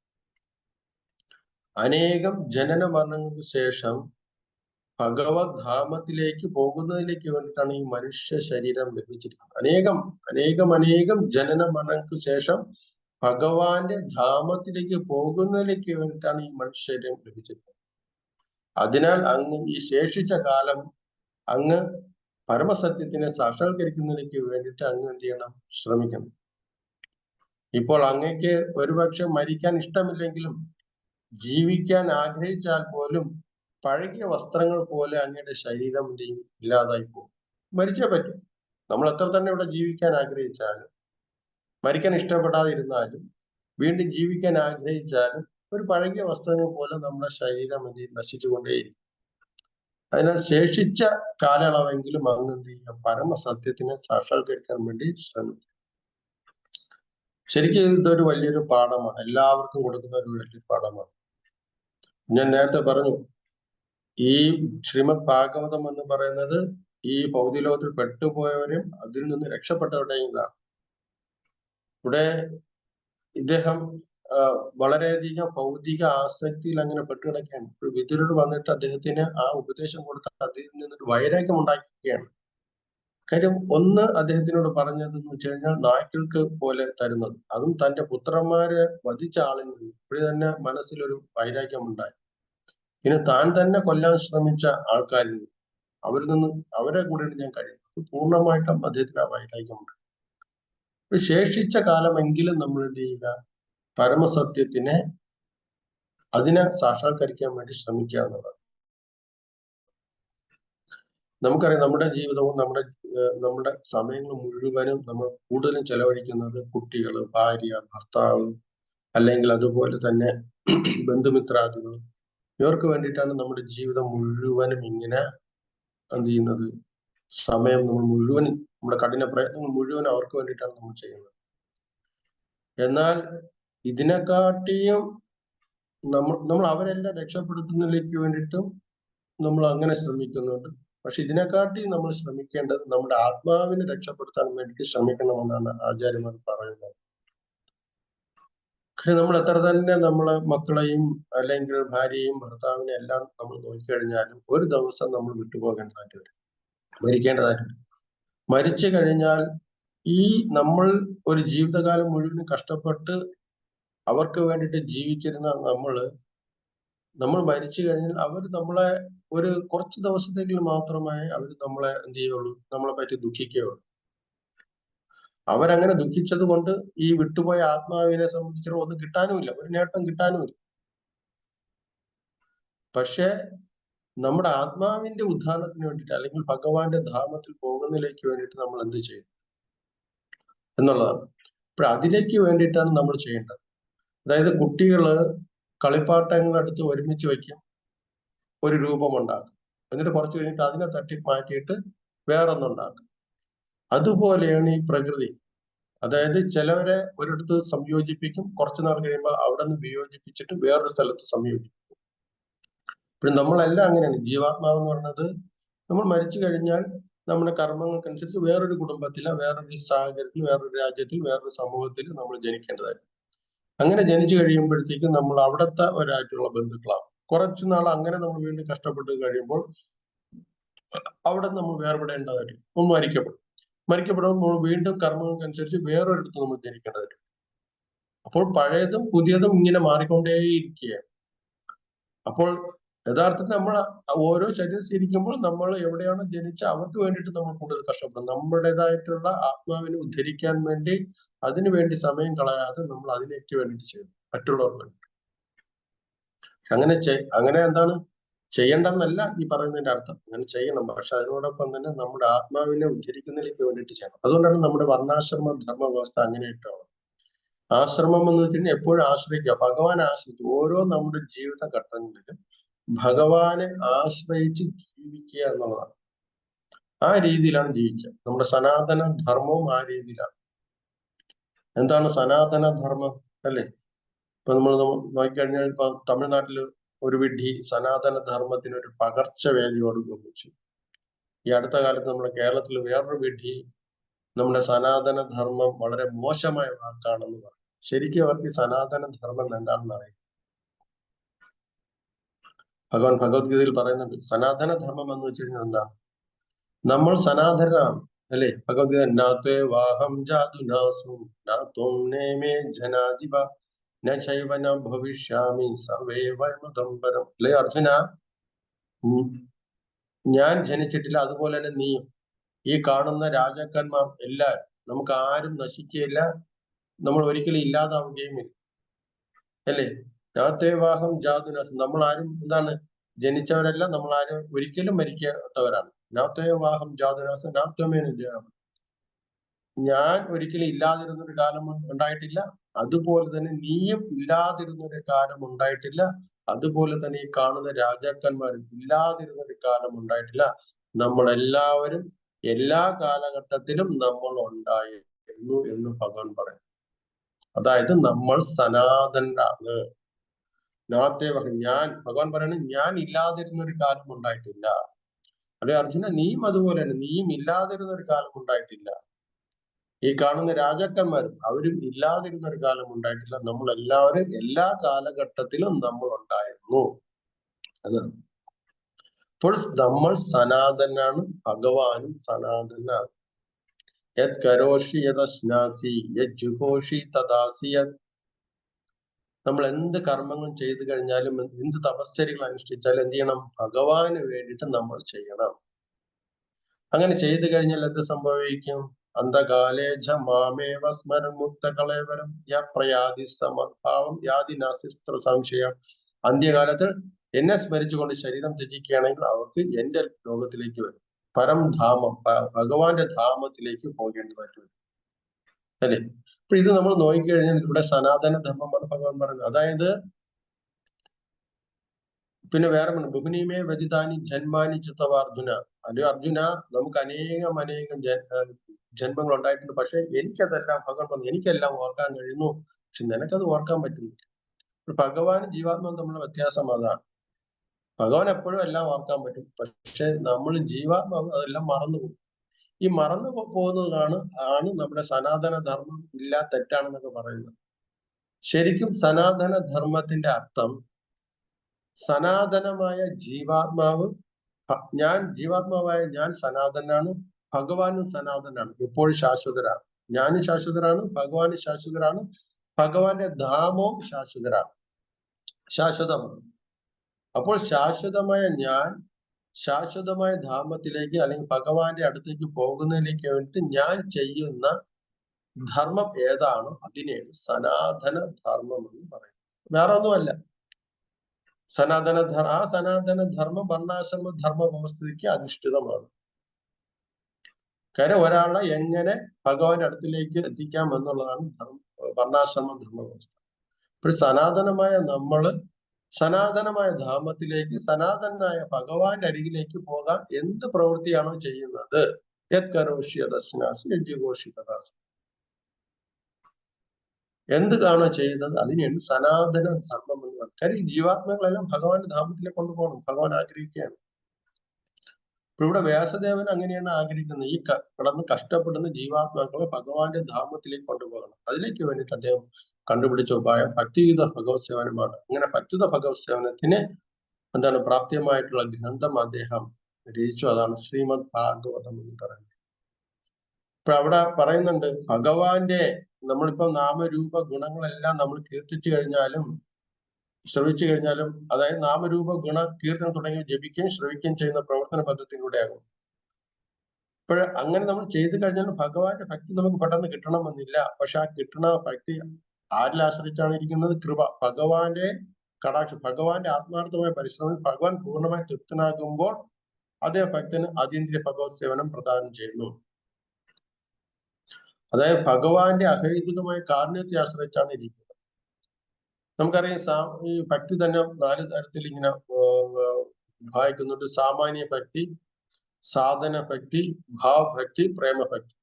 അനേകം ജനന മരണങ്ങൾക്ക് ശേഷം ഭഗവത് ധാമത്തിലേക്ക് പോകുന്നതിലേക്ക് വേണ്ടിയിട്ടാണ് ഈ മനുഷ്യ ശരീരം ലഭിച്ചിരിക്കുന്നത്. അനേകം ജനന മരണങ്ങൾക്ക് ശേഷം ഭഗവാന്റെ ധാമത്തിലേക്ക് പോകുന്നതിലേക്ക് വേണ്ടിയിട്ടാണ് ഈ മനുഷ്യ ശരീരം ലഭിച്ചിരിക്കുന്നത്. അതിനാൽ അങ്ങ് ഈ ശേഷിച്ച കാലം അങ്ങ് പരമസത്യത്തിനെ സാക്ഷാത്കരിക്കുന്നതിലേക്ക് വേണ്ടിയിട്ട് അങ്ങ് എന്ത് ചെയ്യണം? ശ്രമിക്കണം. ഇപ്പോൾ അങ്ങക്ക് ഒരുപക്ഷെ മരിക്കാൻ ഇഷ്ടമില്ലെങ്കിലും ജീവിക്കാൻ ആഗ്രഹിച്ചാൽ പോലും പഴകിയ വസ്ത്രങ്ങൾ പോലെ അങ്ങയുടെ ശരീരം എന്ത് ചെയ്യും? ഇല്ലാതായി പോകും. മരിച്ചേ പറ്റും. നമ്മൾ എത്ര തന്നെ ഇവിടെ ജീവിക്കാൻ ആഗ്രഹിച്ചാലും, മരിക്കാൻ ഇഷ്ടപ്പെടാതിരുന്നാലും, വീണ്ടും ജീവിക്കാൻ ആഗ്രഹിച്ചാലും ഒരു പഴകിയ വസ്ത്രങ്ങൾ പോലെ നമ്മുടെ ശരീരം എന്ത് ചെയ്യും? നശിച്ചുകൊണ്ടേയിരിക്കും. അതിനാൽ ശേഷിച്ച കാലയളവെങ്കിലും അങ്ങ് എന്ത് ചെയ്യുക? പരമസത്യത്തിനെ സാക്ഷാത്കരിക്കാൻ വേണ്ടി ശ്രമിക്കും. ശരിക്കും ഇതൊരു വലിയൊരു പാഠമാണ്, എല്ലാവർക്കും കൊടുക്കുന്ന ഒരു വലിയൊരു പാഠമാണ്. ഞാൻ നേരത്തെ പറഞ്ഞു, ഈ ശ്രീമദ് ഭാഗവതം എന്ന് പറയുന്നത് ഈ ഭൗതിക ലോകത്തിൽ പെട്ടുപോയവരും അതിൽ നിന്ന് രക്ഷപ്പെട്ടവരുടെയും ഇതാണ്. ഇവിടെ ഇദ്ദേഹം വളരെയധികം ഭൗതിക ആസക്തിയിൽ അങ്ങനെ പെട്ടുകിടക്കുകയാണ്. വിതുരർ വന്നിട്ട് അദ്ദേഹത്തിന് ആ ഉപദേശം കൊടുത്ത അതിൽ നിന്നൊരു വൈരാഗ്യം ഉണ്ടാക്കുകയാണ്. കാര്യം ഒന്ന് അദ്ദേഹത്തിനോട് പറഞ്ഞതെന്ന് വെച്ച് കഴിഞ്ഞാൽ നായ്ക്കൾക്ക് പോലെ തരുന്നത്, അതും തന്റെ പുത്രന്മാരെ വധിച്ച ആളിൽ നിന്ന് ഇപ്പോഴും തന്നെ മനസ്സിലൊരു വൈരാഗ്യം ഉണ്ടായി. പിന്നെ താൻ തന്നെ കൊല്ലാൻ ശ്രമിച്ച ആൾക്കാരിൽ നിന്ന് അവരിൽ നിന്ന് അവരെ കൂടെ ഞാൻ കഴിയും. പൂർണ്ണമായിട്ടും അദ്ദേഹത്തിന് ആ വൈരാഗ്യമുണ്ട്. ശേഷിച്ച കാലമെങ്കിലും നമ്മൾ എന്ത് ചെയ്യുക? പരമസത്യത്തിനെ അതിനെ സാക്ഷാത്കരിക്കാൻ വേണ്ടി ശ്രമിക്കുക എന്നുള്ളത്. നമുക്കറിയാം, നമ്മുടെ ജീവിതവും നമ്മുടെ സമയങ്ങൾ മുഴുവനും നമ്മൾ കൂടുതലും ചെലവഴിക്കുന്നത് കുട്ടികൾ, ഭാര്യ, ഭർത്താവ്, അല്ലെങ്കിൽ അതുപോലെ തന്നെ ബന്ധുമിത്രാദികൾ, ഇവർക്ക് വേണ്ടിയിട്ടാണ് നമ്മുടെ ജീവിതം മുഴുവനും ഇങ്ങനെ എന്ത് ചെയ്യുന്നത്? സമയം നമ്മൾ മുഴുവൻ, നമ്മുടെ കഠിന പ്രയത്നങ്ങൾ മുഴുവൻ അവർക്ക് വേണ്ടിയിട്ടാണ് നമ്മൾ ചെയ്യുന്നത്. എന്നാൽ ഇതിനെക്കാട്ടിയും നമ്മൾ അവരെല്ലാം രക്ഷപ്പെടുത്തുന്നതിലേക്ക് വേണ്ടിയിട്ടും നമ്മൾ അങ്ങനെ ശ്രമിക്കുന്നുണ്ട്. പക്ഷെ ഇതിനെക്കാട്ടി നമ്മൾ ശ്രമിക്കേണ്ടത് നമ്മുടെ ആത്മാവിനെ രക്ഷപ്പെടുത്താൻ വേണ്ടി ശ്രമിക്കണമെന്നാണ് ആചാര്യന്മാർ പറയുന്നത്. നമ്മൾ എത്ര തന്നെ നമ്മളെ മക്കളെയും അല്ലെങ്കിൽ ഭാര്യയെയും ഭർത്താവിനെ എല്ലാം നമ്മൾ നോക്കിക്കഴിഞ്ഞാലും ഒരു ദിവസം നമ്മൾ വിട്ടുപോകേണ്ടതായിട്ട് വരും, മരിക്കേണ്ടതായിട്ട് വരും. മരിച്ചു കഴിഞ്ഞാൽ ഈ നമ്മൾ ഒരു ജീവിതകാലം മുഴുവൻ കഷ്ടപ്പെട്ട് അവർക്ക് വേണ്ടിയിട്ട് ജീവിച്ചിരുന്ന നമ്മൾ മരിച്ചു കഴിഞ്ഞാൽ അവർ നമ്മളെ ഒരു കുറച്ച് ദിവസത്തേക്ക് മാത്രമേ അവർ നമ്മളെ എന്ത് ചെയ്യുള്ളൂ? നമ്മളെ പറ്റി ദുഃഖിക്കുകയുള്ളൂ. അവരങ്ങനെ ദുഃഖിച്ചത് കൊണ്ട് ഈ വിട്ടുപോയ ആത്മാവിനെ സംബന്ധിച്ചിടത്തോളം ഒന്നും കിട്ടാനുമില്ല, ഒരു നേട്ടം കിട്ടാനുമില്ല. പക്ഷെ നമ്മുടെ ആത്മാവിന്റെ ഉദ്ധാനത്തിന് വേണ്ടിയിട്ട് അല്ലെങ്കിൽ ഭഗവാന്റെ ധാമത്തിൽ പോകുന്നതിലേക്ക് വേണ്ടിയിട്ട് നമ്മൾ എന്ത് ചെയ്യും എന്നുള്ളതാണ്. അപ്പോൾ അതിലേക്ക് വേണ്ടിയിട്ടാണ് നമ്മൾ ചെയ്യേണ്ടത്. അതായത് കുട്ടികള് കളിപ്പാട്ടങ്ങളെടുത്ത് ഒരുമിച്ച് വയ്ക്കും, ഒരു രൂപമുണ്ടാക്കും, എന്നിട്ട് കുറച്ച് കഴിഞ്ഞിട്ട് അതിനെ തട്ടി മാറ്റിയിട്ട് വേറൊന്നുണ്ടാക്കും. അതുപോലെയാണ് ഈ പ്രകൃതി. അതായത് ചിലവരെ ഒരിടത്ത് സംയോജിപ്പിക്കും, കുറച്ചു നാൾ കഴിയുമ്പോൾ അവിടെ നിന്ന് വിയോജിപ്പിച്ചിട്ട് വേറൊരു സ്ഥലത്ത് സംയോജിപ്പിക്കും. പിന്നെ നമ്മളെല്ലാം അങ്ങനെയാണ്. ജീവാത്മാവ് എന്ന് പറയുന്നത് നമ്മൾ മരിച്ചു കഴിഞ്ഞാൽ നമ്മുടെ കർമ്മങ്ങൾക്കനുസരിച്ച് വേറൊരു കുടുംബത്തില, വേറൊരു സാഹചര്യത്തിൽ, വേറൊരു രാജ്യത്തിൽ, വേറൊരു സമൂഹത്തിൽ നമ്മൾ ജനിക്കേണ്ടതായിരുന്നു. അങ്ങനെ ജനിച്ചു കഴിയുമ്പോഴത്തേക്കും നമ്മൾ അവിടുത്തെ ഒരായിട്ടുള്ള ബന്ധുക്കളാവും. കുറച്ചു നാൾ അങ്ങനെ നമ്മൾ വീണ്ടും കഷ്ടപ്പെട്ട് കഴിയുമ്പോൾ അവിടെ നമ്മൾ വേർപെടേണ്ടതായിട്ട് മരിക്കപ്പെടുമ്പോൾ നമ്മൾ വീണ്ടും കർമ്മങ്ങൾക്കനുസരിച്ച് വേറൊരിടത്ത് നമ്മൾ ജനിക്കേണ്ടതായിട്ട്. അപ്പോൾ പഴയതും പുതിയതും ഇങ്ങനെ മാറിക്കൊണ്ടേയിരിക്കുകയാണ്. അപ്പോൾ യഥാർത്ഥത്തിൽ നമ്മൾ ഓരോ ശരീരത്തിൽ ഇരിക്കുമ്പോൾ നമ്മൾ എവിടെയാണോ ജനിച്ച അവർക്ക് വേണ്ടിയിട്ട് നമ്മൾ കൂടുതൽ കഷ്ടപ്പെടും. നമ്മുടേതായിട്ടുള്ള ആത്മാവിനെ ഉദ്ധരിക്കാൻ വേണ്ടി അതിനു വേണ്ടി സമയം കളയാതെ നമ്മൾ അതിലേക്ക് വേണ്ടിയിട്ട് ചെയ്യും, മറ്റുള്ളവർക്ക് വേണ്ടി. അങ്ങനെ എന്താണ് ചെയ്യേണ്ടെന്നല്ല ഈ പറയുന്നതിന്റെ അർത്ഥം, അങ്ങനെ ചെയ്യണം. പക്ഷെ അതിനോടൊപ്പം തന്നെ നമ്മുടെ ആത്മാവിനെ ഉദ്ധരിക്കുന്നതിലേക്ക് വേണ്ടിയിട്ട് ചെയ്യണം. അതുകൊണ്ടാണ് നമ്മുടെ വർണ്ണാശ്രമ ധർമ്മ വ്യവസ്ഥ അങ്ങനെയിട്ടാണ്. ആശ്രമം എന്ന് വെച്ചാൽ എപ്പോഴും ആശ്രയിക്കുക, ഭഗവാനെ ആശ്രയിച്ച് ഓരോ നമ്മുടെ ജീവിത ഘട്ടങ്ങളിലും ഭഗവാനെ ആശ്രയിച്ച് ജീവിക്കുക എന്നുള്ളതാണ്. ആ രീതിയിലാണ് ജീവിക്കുക. നമ്മുടെ സനാതന ധർമ്മവും ആ രീതിയിലാണ്. എന്താണ് സനാതന ധർമ്മം അല്ലേ? ഇപ്പൊ നമ്മൾ നോക്കിക്കഴിഞ്ഞാൽ ഇപ്പൊ തമിഴ്നാട്ടില് ഒരു വിഡ്ഢി സനാതന ധർമ്മത്തിന് ഒരു പകർച്ചവ്യാധിയോട് ഉപമിച്ചു. ഈ അടുത്ത കാലത്ത് നമ്മുടെ കേരളത്തിൽ വേറൊരു വിഡ്ഢി നമ്മുടെ സനാതന ധർമ്മം വളരെ മോശമായ വാക്കാണെന്ന് പറഞ്ഞു. ശരിക്കും അവർക്ക് ഈ സനാതന ധർമ്മം എന്താണെന്ന് അറിയാം. ഭഗവാൻ ഭഗവത്ഗീതയിൽ പറയുന്നുണ്ട്, സനാതന ധർമ്മം എന്ന് വെച്ച് കഴിഞ്ഞാൽ എന്താണ്? നമ്മൾ സനാതനാണ് അല്ലെ? ഭഗവത്ഗീത നാത്വേ വാഹം ജാതു നാസു നാത്വം നേമേ ജനാധിപ നൈവന ഭവിഷ്യാമി സർവേ വൈമതംബരം. അല്ലെ അർജുന, ഞാൻ ജനിച്ചിട്ടില്ല, അതുപോലെ തന്നെ നീയും. ഈ കാണുന്ന രാജാക്കന്മാർ എല്ലാവരും, നമുക്ക് ആരും നശിക്കുകയില്ല, നമ്മൾ ഒരിക്കലും ഇല്ലാതാവുകയും ഇല്ല അല്ലേ? നാത്തേവാഹം ജാതുനാസ്, നമ്മൾ ആരും എന്താണ് ജനിച്ചവരെല്ലാം നമ്മൾ ആരും ഒരിക്കലും മരിക്കാത്തവരാണ്. നാത്വവാഹം ജാതനാസ നാത്വമേനും ജാതം. ഞാൻ ഒരിക്കലും ഇല്ലാതിരുന്നൊരു കാലം ഉണ്ടായിട്ടില്ല. അതുപോലെ തന്നെ നീയും ഇല്ലാതിരുന്നൊരു കാലം ഉണ്ടായിട്ടില്ല. അതുപോലെ തന്നെ ഈ കാണുന്ന രാജാക്കന്മാരും ഇല്ലാതിരുന്നൊരു കാലം ഉണ്ടായിട്ടില്ല. നമ്മളെല്ലാവരും എല്ലാ കാലഘട്ടത്തിലും നമ്മൾ ഉണ്ടായിരുന്നു എന്ന് ഭഗവാൻ പറയും. അതായത് നമ്മൾ സനാതനാണ്. ഭഗവാൻ പറയുന്നത് ഞാൻ ഇല്ലാതിരുന്ന ഒരു കാലം ഉണ്ടായിട്ടില്ല. അല്ലെ അർജുന, നീയും അതുപോലെ തന്നെ, നീയും ഇല്ലാതിരുന്ന ഒരു കാലം ഉണ്ടായിട്ടില്ല. ഈ കാണുന്ന രാജാക്കന്മാരും അവരും ഇല്ലാതിരുന്ന ഒരു കാലം ഉണ്ടായിട്ടില്ല. നമ്മൾ എല്ലാവരും എല്ലാ കാലഘട്ടത്തിലും നമ്മൾ ഉണ്ടായിരുന്നു. അതാണ്. അപ്പോൾ നമ്മൾ സനാതനാണ്, ഭഗവാനും സനാതനാണ്. യത് കരോഷി യദശ്നാസി യത് ജുഹോഷി തദാസി യത്. നമ്മൾ എന്ത് കർമ്മങ്ങൾ ചെയ്തു കഴിഞ്ഞാലും എന്ത് തപശ്ചര്യകൾ അനുഷ്ഠിച്ചാലും എന്ത് ചെയ്യണം? ഭഗവാന് വേണ്ടിയിട്ട് നമ്മൾ ചെയ്യണം. അങ്ങനെ ചെയ്തു കഴിഞ്ഞാൽ എന്ത് സംഭവിക്കും? അന്ധകാലേജ മാമേവ സ്മരം മുക്തകളേവരം യാതി സമഭാവം യാതി നാസിസ്ത്ര സംശയം. അന്ത്യകാലത്ത് എന്നെ സ്മരിച്ചുകൊണ്ട് ശരീരം ത്യജിക്കുകയാണെങ്കിൽ അവർക്ക് എന്റെ ലോകത്തിലേക്ക് വരും. പരംധാമം, ഭഗവാന്റെ ധാമത്തിലേക്ക് പോകേണ്ടതായിട്ട് വരും. അല്ലെ? അപ്പൊ ഇത് നമ്മൾ നോക്കിക്കഴിഞ്ഞാൽ ഇവിടെ സനാതന ധർമ്മമാണ് ഭഗവാൻ പറയുന്നത്. അതായത് പിന്നെ വേറെ ബഹുനീമേ വ്യതിതാനി ജന്മാനി ചിത്തവാർജുന. അല്ലയോ അർജുന, നമുക്ക് അനേകം ജന്മങ്ങൾ ഉണ്ടായിട്ടുണ്ട്. പക്ഷെ എനിക്കതെല്ലാം ഭഗവാൻ പറഞ്ഞു, എനിക്കെല്ലാം ഓർക്കാൻ കഴിയുന്നു, പക്ഷെ നിനക്കത് ഓർക്കാൻ പറ്റുന്നില്ല. ഭഗവാനും ജീവാത്മാവും തമ്മിലുള്ള വ്യത്യാസം അതാണ്. ഭഗവാൻ എപ്പോഴും എല്ലാം ഓർക്കാൻ പറ്റും, പക്ഷെ നമ്മൾ ജീവാത്മാവ് അതെല്ലാം മറന്നുപോകും. ഈ മറന്നു പോകുന്നതാണ് നമ്മുടെ സനാതന ധർമ്മം ഇല്ല, തെറ്റാണെന്നൊക്കെ പറയുന്നത്. ശരിക്കും സനാതന ധർമ്മത്തിന്റെ അർത്ഥം സനാതനമായ ജീവാത്മാവ്, ജീവാത്മാവായ ഞാൻ സനാതനാണ്, ഭഗവാനും സനാതനാണ്, എപ്പോഴും ശാശ്വതരാണ്. ഞാനും ശാശ്വതരാണ്, ഭഗവാനും ശാശ്വതരാണ്, ഭഗവാന്റെ ധാമവും ശാശ്വതമാണ്. അപ്പോൾ ശാശ്വതമായ ഞാൻ ശാശ്വതമായ ധാമത്തിലേക്ക് അല്ലെങ്കിൽ ഭഗവാന്റെ അടുത്തേക്ക് പോകുന്നതിലേക്ക് വേണ്ടിയിട്ട് ഞാൻ ചെയ്യുന്ന ധർമ്മം ഏതാണോ അതിനെയാണ് സനാതന ധർമ്മം എന്ന് പറയുന്നത്. വേറെ ഒന്നുമല്ല. ആ സനാതന ധർമ്മം വർണ്ണാശ്രമ ധർമ്മ വ്യവസ്ഥയ്ക്ക് അധിഷ്ഠിതമാണ്. കാര്യം ഒരാളെ എങ്ങനെ ഭഗവാന്റെ അടുത്തിലേക്ക് എത്തിക്കാം എന്നുള്ളതാണ് വർണ്ണാശ്രമ ധർമ്മ വ്യവസ്ഥ. ഇപ്പോൾ സനാതനമായ നമ്മള് സനാതനമായ ധാമത്തിലേക്ക്, സനാതനായ ഭഗവാന്റെ അരികിലേക്ക് പോകാൻ എന്ത് പ്രവൃത്തിയാണോ ചെയ്യുന്നത്, യത് കരോഷി യദശ്നാസി യജ്ജുഘോഷി തദാസി, എന്ത് കാണോ ചെയ്യുന്നത് അതിനെയാണ് സനാതന ധർമ്മം എന്ന് പറയുന്നത്. കാര്യം ഈ ജീവാത്മകളെല്ലാം ഭഗവാന്റെ ധാമത്തിലേക്ക് കൊണ്ടുപോകണം, ഭഗവാൻ ആഗ്രഹിക്കുകയാണ്. ഇപ്പൊ ഇവിടെ വ്യാസദേവൻ അങ്ങനെയാണ് ആഗ്രഹിക്കുന്നത്. ഈ കിടന്ന് കഷ്ടപ്പെടുന്ന ജീവാത്മാക്കളെ ഭഗവാന്റെ ധാമത്തിലേക്ക് കൊണ്ടുപോകണം. അതിലേക്ക് വേണ്ടിയിട്ട് അദ്ദേഹം കണ്ടുപിടിച്ച ഉപായം ഭക്തിയുത ഭഗവത് സേവനമാണ്. അങ്ങനെ ഭക്തിയുത ഭഗവത് സേവനത്തിന് പ്രാപ്തിയമായിട്ടുള്ള ഗ്രന്ഥം അദ്ദേഹം രചിച്ചു. അതാണ് ശ്രീമദ് ഭാഗവതം എന്ന് പറയുന്നത്. ഇപ്പൊ അവിടെ പറയുന്നുണ്ട്, ഭഗവാന്റെ നമ്മളിപ്പോ നാമരൂപ ഗുണങ്ങളെല്ലാം നമ്മൾ കീർത്തിച്ചു കഴിഞ്ഞാലും ശ്രവിച്ചു കഴിഞ്ഞാലും, അതായത് നാമരൂപ ഗുണ കീർത്തനം തുടങ്ങി ജപിക്കുകയും ശ്രവിക്കുകയും ചെയ്യുന്ന പ്രവർത്തന പദ്ധതിയിലൂടെയാകും. അങ്ങനെ നമ്മൾ ചെയ്തു കഴിഞ്ഞാലും ഭഗവാന്റെ ഭക്തി നമുക്ക് പെട്ടെന്ന് കിട്ടണമെന്നില്ല. പക്ഷെ ആ കിട്ടുന്ന ഭക്തി ആരിൽ ആശ്രയിച്ചാണ് ഇരിക്കുന്നത്? കൃപ, ഭഗവാന്റെ കടാക്ഷം, ഭഗവാന്റെ ആത്മാർത്ഥമായ പരിശ്രമം ഭഗവാൻ പൂർണ്ണമായി തൃപ്തനാകുമ്പോൾ അതേ ഭക്തന് അതീന്ദ്രിയ ഭഗവത് സേവനം പ്രദാനം ചെയ്യുന്നു. അതായത് ഭഗവാന്റെ അഹൈതുകമായ കാരുണ്യത്തെ ആശ്രയിച്ചാണ് ഇരിക്കുന്നത്. നമുക്കറിയാം ഈ ഭക്തി തന്നെ 4 തരത്തിൽ ഇങ്ങനെ വായിക്കുന്നുണ്ട്. സാമാന്യ ഭക്തി, സാധന ഭക്തി, ഭാവഭക്തി, പ്രേമഭക്തി.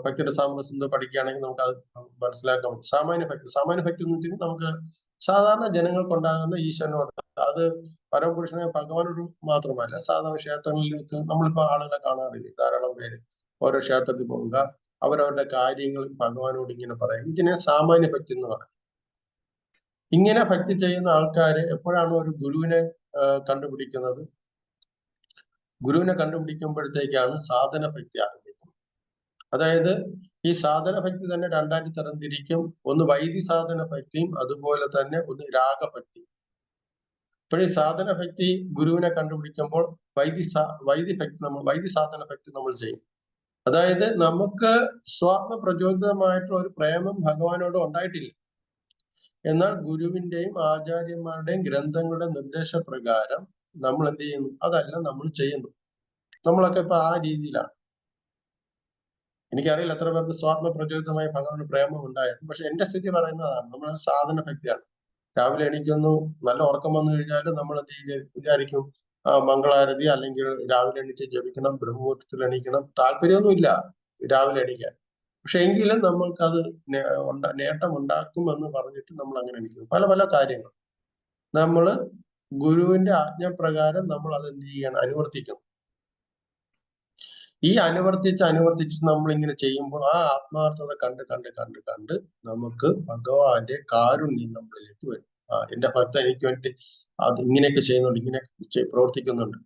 ഭക്തിയുടെ സാമരസ്യം പഠിക്കുകയാണെങ്കിൽ നമുക്ക് അത് മനസ്സിലാക്കാൻ പറ്റും. സാമാന്യ ഭക്തി എന്ന് വെച്ചാൽ നമുക്ക് സാധാരണ ജനങ്ങൾക്കുണ്ടാകുന്ന ഈശ്വരനോട്, അത് പരമപുരുഷനെ ഭഗവാനോട് മാത്രമല്ല, സാധാരണ ക്ഷേത്രങ്ങളിലേക്ക് നമ്മളിപ്പോ ആളുകളെ കാണാറില്ല, ധാരാളം പേര് ഓരോ ക്ഷേത്രത്തിൽ പോവുക, അവരവരുടെ കാര്യങ്ങൾ ഭഗവാനോട് ഇങ്ങനെ പറയും. ഇതിനെ സാമാന്യ ഭക്തി എന്ന് പറയും. ഇങ്ങനെ ഭക്തി ചെയ്യുന്ന ആൾക്കാര് എപ്പോഴാണ് ഒരു ഗുരുവിനെ കണ്ടുപിടിക്കുന്നത്? ഗുരുവിനെ കണ്ടുപിടിക്കുമ്പോഴത്തേക്കാണ് സാധന ഭക്തി ആരംഭിക്കുന്നത്. അതായത് ഈ സാധന ഭക്തി തന്നെ 2 തരംതിരിക്കും. ഒന്ന് വൈദി സാധന ഭക്തിയും അതുപോലെ തന്നെ ഒന്ന് രാഗഭക്തി. ഇപ്പോൾ ഈ സാധന ഭക്തി ഗുരുവിനെ കണ്ടുപിടിക്കുമ്പോൾ വൈദി സാധന ഭക്തി നമ്മൾ ചെയ്യും. അതായത് നമുക്ക് സ്വാത്മ പ്രചോദിതമായിട്ടുള്ള ഒരു പ്രേമം ഭഗവാനോട് ഉണ്ടായിട്ടില്ല. എന്നാൽ ഗുരുവിന്റെയും ആചാര്യന്മാരുടെയും ഗ്രന്ഥങ്ങളുടെ നിർദ്ദേശപ്രകാരം നമ്മൾ എന്ത് ചെയ്യുന്നു? അതല്ല നമ്മൾ ചെയ്യുന്നു. നമ്മളൊക്കെ ഇപ്പൊ ആ രീതിയിലാണ്. എനിക്കറിയില്ല എത്ര പേർക്ക് സ്വാത്മ പ്രചോദിതമായ ഭഗവാന് പ്രേമം ഉണ്ടായിരുന്നു. പക്ഷെ എന്റെ സ്ഥിതി പറയുന്നതാണ്, നമ്മൾ സാധന ഭക്തിയാണ്. രാവിലെ എണീക്കുന്നു, നല്ല ഉറക്കം വന്നു കഴിഞ്ഞാൽ നമ്മൾ എന്ത് വിചാരിക്കും? മംഗളാരതി അല്ലെങ്കിൽ രാവിലെ എണീച്ച് ജപിക്കണം, ബ്രഹ്മമുഹൂർത്തത്തിൽ എണീക്കണം. താല്പര്യമൊന്നുമില്ല രാവിലെ എണീക്കാൻ. പക്ഷെ എങ്കിലും നമ്മൾക്കത് നേട്ടം ഉണ്ടാക്കും എന്ന് പറഞ്ഞിട്ട് നമ്മൾ അങ്ങനെ എണീക്കുന്നു. പല പല കാര്യങ്ങൾ നമ്മൾ ഗുരുവിന്റെ ആജ്ഞപ്രകാരം നമ്മൾ അത് എന്ത് ചെയ്യണം? അനുവർത്തിക്കണം. ഈ അനുവർത്തിച്ച് നമ്മൾ ഇങ്ങനെ ചെയ്യുമ്പോൾ ആ ആത്മാർത്ഥത കണ്ട് നമുക്ക് ഭഗവാന്റെ കാരുണ്യം നമ്മളിലേക്ക് വരും. എന്റെ ഭക്തൻ എനിക്ക് വേണ്ടി അത് ഇങ്ങനെയൊക്കെ ചെയ്യുന്നുണ്ട്, ഇങ്ങനെയൊക്കെ പ്രവർത്തിക്കുന്നുണ്ട്.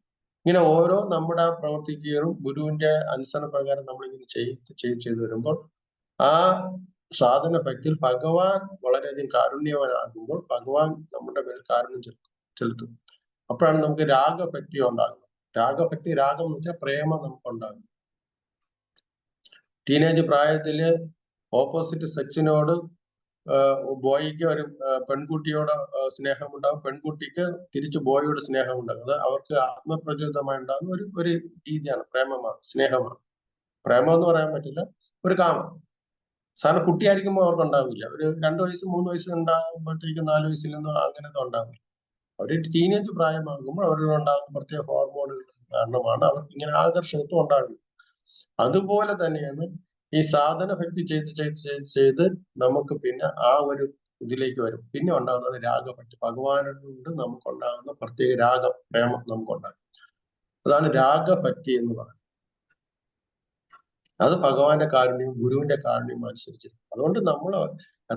ഇങ്ങനെ ഓരോ നമ്മുടെ ആ പ്രവർത്തിക്കുകയും ഗുരുവിന്റെ അനുസരണ പ്രകാരം നമ്മൾ ഇങ്ങനെ ചെയ്തു വരുമ്പോൾ ആ സാധന ഭക്തിയിൽ ഭഗവാൻ വളരെയധികം കാരുണ്യവാനാകുമ്പോൾ ഭഗവാൻ നമ്മുടെ മേൽ കാരുണ്യം ചെലുത്തും. അപ്പോഴാണ് നമുക്ക് രാഗഭക്തി ഉണ്ടാകുന്നത്. രാഗഭക്തി, രാഗം എന്ന് വെച്ചാൽ പ്രേമം നമുക്ക് ഉണ്ടാകും. ടീനേജ് പ്രായത്തില് ഓപ്പോസിറ്റ് സെക്സിനോട് ബോയ്ക്ക് ഒരു പെൺകുട്ടിയോട് സ്നേഹമുണ്ടാകും, പെൺകുട്ടിക്ക് തിരിച്ച് ബോയോട് സ്നേഹമുണ്ടാകും. അത് അവർക്ക് ആത്മപ്രചോദിതമായി ഉണ്ടാകുന്ന ഒരു രീതിയാണ്, പ്രേമമാണ്, സ്നേഹമാണ്. പ്രേമം എന്ന് പറയാൻ പറ്റില്ല, ഒരു കാമം. സാധാരണ കുട്ടിയായിരിക്കുമ്പോൾ അവർക്ക് ഉണ്ടാവില്ല. ഒരു 2 വയസ്സ് 3 വയസ്സ് ഉണ്ടാകുമ്പോഴത്തേക്കും 4 വയസ്സിൽ നിന്ന് അങ്ങനത്തെ ഉണ്ടാവില്ല. ഒരു ടീനേജ് പ്രായമാകുമ്പോൾ അവരിൽ ഉണ്ടാകുന്ന പ്രത്യേക ഹോർമോണുകൾ കാരണമാണ് അവർക്ക് ഇങ്ങനെ ആകർഷകത്വം ഉണ്ടാകുന്നത്. അതുപോലെ തന്നെയാണ് ഈ സാധന ഭക്തി ചെയ്ത് നമുക്ക് പിന്നെ ആ ഒരു ഇതിലേക്ക് വരും. പിന്നെ ഉണ്ടാകുന്നത് രാഗഭക്തി. ഭഗവാനോട് നമുക്കുണ്ടാകുന്ന പ്രത്യേക രാഗം, പ്രേമം നമുക്കുണ്ടാകും. അതാണ് രാഗഭക്തി എന്ന് പറയുന്നത്. അത് ഭഗവാന്റെ കാരുണ്യവും ഗുരുവിന്റെ കാരുണ്യവും അനുസരിച്ചിരിക്കും. അതുകൊണ്ട് നമ്മൾ